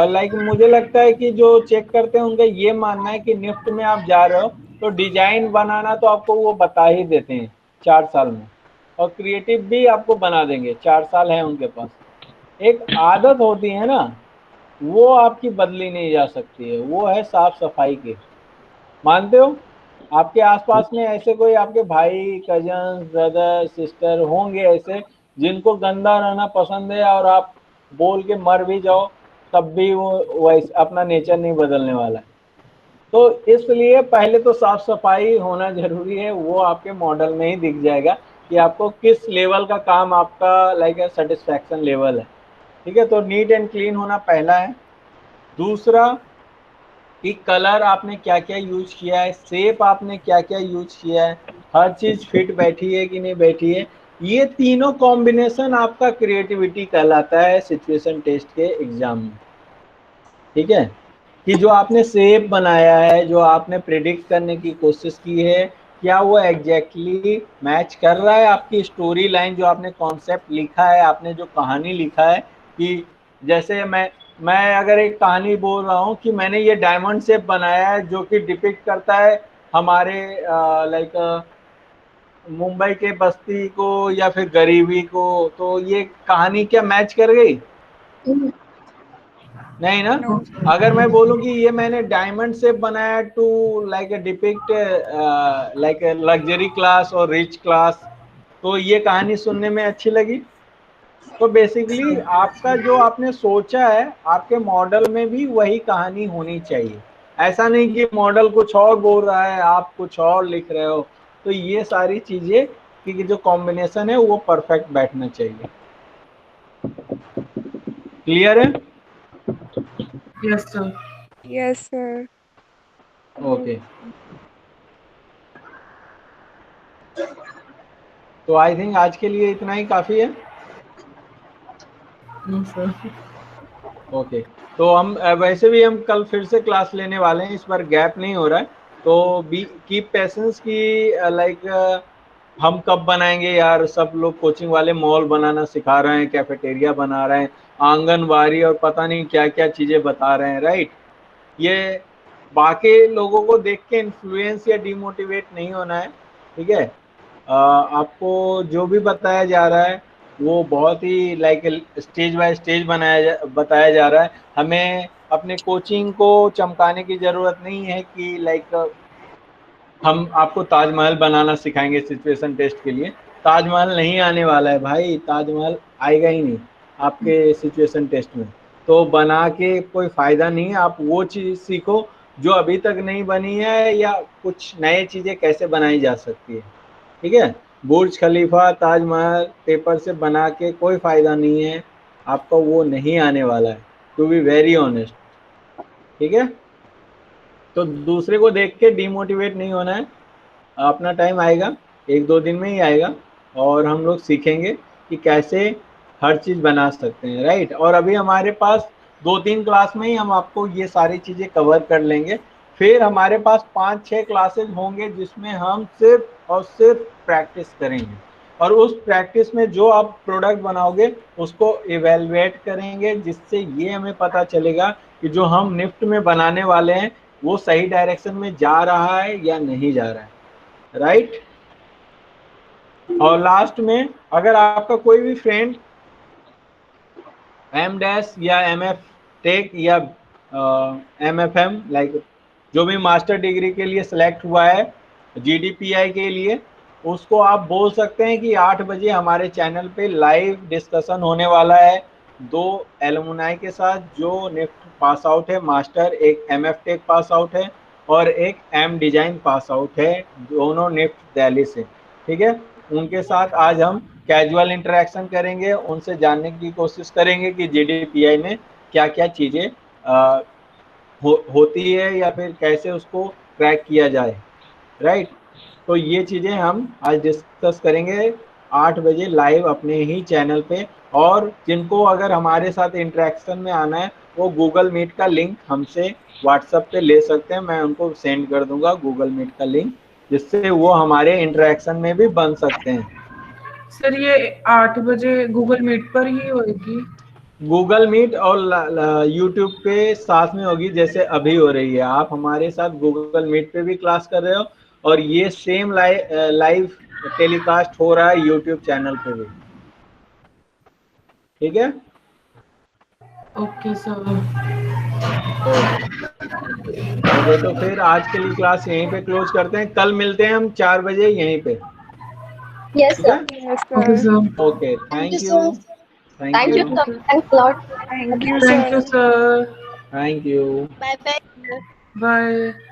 [SPEAKER 1] लाइक मुझे लगता है कि जो चेक करते हैं उनका ये मानना है कि निफ्ट में आप जा रहे हो तो डिजाइन बनाना तो आपको वो बता ही देते हैं 4 साल में, और क्रिएटिव भी आपको बना देंगे, 4 साल है उनके पास। एक आदत होती है ना, वो आपकी बदली नहीं जा सकती है, वो है साफ सफाई की। मानते हो? आपके आसपास में ऐसे कोई आपके भाई, कजन, ब्रदर, सिस्टर होंगे ऐसे जिनको गंदा रहना पसंद है, और आप बोल के मर भी जाओ तब भी वो वैसे अपना नेचर नहीं बदलने वाला है। तो इसलिए पहले तो साफ सफाई होना जरूरी है, वो आपके मॉडल में ही दिख जाएगा कि आपको किस लेवल का काम आपका लाइक सेटिस्फैक्शन लेवल है, ठीक है। तो नीट एंड क्लीन होना पहला है। दूसरा कि कलर आपने क्या क्या यूज किया है, शेप आपने क्या क्या यूज किया है, हर चीज फिट बैठी है कि नहीं बैठी है। ये तीनों कॉम्बिनेशन आपका क्रिएटिविटी कहलाता है सिचुएशन टेस्ट के एग्जाम में, ठीक है। कि जो आपने शेप बनाया है, जो आपने प्रिडिक्ट करने की कोशिश की है, क्या वो एग्जैक्टली मैच कर रहा है आपकी स्टोरी लाइन, जो आपने कॉन्सेप्ट लिखा है, आपने जो कहानी लिखा है। कि जैसे मैं अगर एक कहानी बोल रहा हूँ कि मैंने ये डायमंड शेप बनाया है जो कि डिपिक्ट करता है हमारे लाइक मुंबई के बस्ती को या फिर गरीबी को, तो ये कहानी क्या मैच कर गई? नहीं ना।
[SPEAKER 3] No.
[SPEAKER 1] अगर मैं बोलूं कि ये मैंने डायमंड शेप बनाया to like depict like luxury class और रिच क्लास, तो ये कहानी सुनने में अच्छी लगी। तो बेसिकली आपका जो आपने सोचा है आपके मॉडल में भी वही कहानी होनी चाहिए। ऐसा नहीं कि मॉडल कुछ और बोल रहा है आप कुछ और लिख रहे हो। तो ये सारी चीजें कि जो कॉम्बिनेशन है वो परफेक्ट बैठना चाहिए। क्लियर है?
[SPEAKER 8] Yes sir.
[SPEAKER 3] Yes, sir.
[SPEAKER 1] Okay. तो आई थिंक आज के लिए इतना ही काफी है।
[SPEAKER 8] Sir
[SPEAKER 1] okay. तो हम वैसे भी हम कल फिर से क्लास लेने वाले हैं, इस बार गैप नहीं हो रहा है। तो बी कीप पेशेंस की लाइक हम कब बनाएंगे यार। सब लोग कोचिंग वाले मॉल बनाना सिखा रहे हैं, कैफेटेरिया बना रहे हैं, आंगनबाड़ी और पता नहीं क्या क्या चीजें बता रहे हैं, राइट। ये बाकी लोगों को देख के इन्फ्लुएंस या डिमोटिवेट नहीं होना है, ठीक है। आपको जो भी बताया जा रहा है वो बहुत ही लाइक स्टेज बाय स्टेज बताया जा रहा है। हमें अपने कोचिंग को चमकाने की ज़रूरत नहीं है कि लाइक हम आपको ताजमहल बनाना सिखाएंगे सिचुएशन टेस्ट के लिए। ताजमहल नहीं आने वाला है भाई, ताजमहल आएगा ही नहीं आपके सिचुएशन टेस्ट में। तो बना के कोई फ़ायदा नहीं है। आप वो चीज़ सीखो जो अभी तक नहीं बनी है, या कुछ नए चीज़ें कैसे बनाई जा सकती है, ठीक है। बुर्ज खलीफा, ताजमहल पेपर से बना के कोई फ़ायदा नहीं है, आपका वो नहीं आने वाला है, टू बी वेरी ऑनेस्ट, ठीक है। तो दूसरे को देख के डिमोटिवेट नहीं होना है। अपना टाइम आएगा, 1-2 दिन में ही आएगा, और हम लोग सीखेंगे कि कैसे हर चीज़ बना सकते हैं, राइट। और अभी हमारे पास 2-3 क्लास में ही हम आपको ये सारी चीज़ें कवर कर लेंगे। फिर हमारे पास 5-6 क्लासेज होंगे जिसमें हम सिर्फ और सिर्फ प्रैक्टिस करेंगे, और उस प्रैक्टिस में जो आप प्रोडक्ट बनाओगे उसको इवेलुएट करेंगे, जिससे ये हमें पता चलेगा कि जो हम निफ्ट में बनाने वाले हैं वो सही डायरेक्शन में जा रहा है या नहीं जा रहा है, राइट। और लास्ट में अगर आपका कोई भी फ्रेंड M- या MF टेक या MFM लाइक जो भी मास्टर डिग्री के लिए सिलेक्ट हुआ है GDPI के लिए, उसको आप बोल सकते हैं कि 8 बजे हमारे चैनल पे लाइव डिस्कशन होने वाला है। दो एलुमनाई के साथ जो निफ्ट पास आउट है मास्टर, एक एमएफ टेक पास आउट है और एक एम डिजाइन पास आउट है, दोनों निफ्ट दिल्ली से। ठीक है, उनके साथ आज हम कैजुअल इंटरेक्शन करेंगे, उनसे जानने की कोशिश करेंगे कि जीडीपीआई में क्या क्या चीज़ें होती है या फिर कैसे उसको क्रैक किया जाए। राइट, तो ये चीज़ें हम आज डिस्कस करेंगे 8 बजे लाइव अपने ही चैनल पे। और जिनको अगर हमारे साथ इंटरेक्शन में आना है वो गूगल मीट का लिंक हमसे व्हाट्सएप पे ले सकते हैं, मैं उनको सेंड कर दूंगा गूगल मीट का लिंक, जिससे वो हमारे इंटरेक्शन में भी बन सकते हैं।
[SPEAKER 8] सर ये 8 बजे गूगल मीट पर ही होगी?
[SPEAKER 1] गूगल मीट और यूट्यूब पे साथ में होगी, जैसे अभी हो रही है। आप हमारे साथ गूगल मीट पे भी क्लास कर रहे हो और ये सेम लाइव टेलीकास्ट हो रहा है यूट्यूब चैनल पे भी। ठीक है,
[SPEAKER 8] ओके सर।
[SPEAKER 1] ओके, तो फिर आज के लिए क्लास यहीं पे क्लोज करते हैं। कल मिलते हैं हम 4 बजे यहीं पे।
[SPEAKER 5] Yes,
[SPEAKER 1] ठीक है,
[SPEAKER 5] sir.
[SPEAKER 8] Okay sir.
[SPEAKER 1] Okay,
[SPEAKER 5] Thank you,
[SPEAKER 1] thank you,
[SPEAKER 5] sir. Thank you, sir. Thanks a lot.
[SPEAKER 3] Thank you,
[SPEAKER 8] thank you
[SPEAKER 3] sir.
[SPEAKER 8] Sir.
[SPEAKER 1] Thank you.
[SPEAKER 9] Bye bye.
[SPEAKER 8] Bye.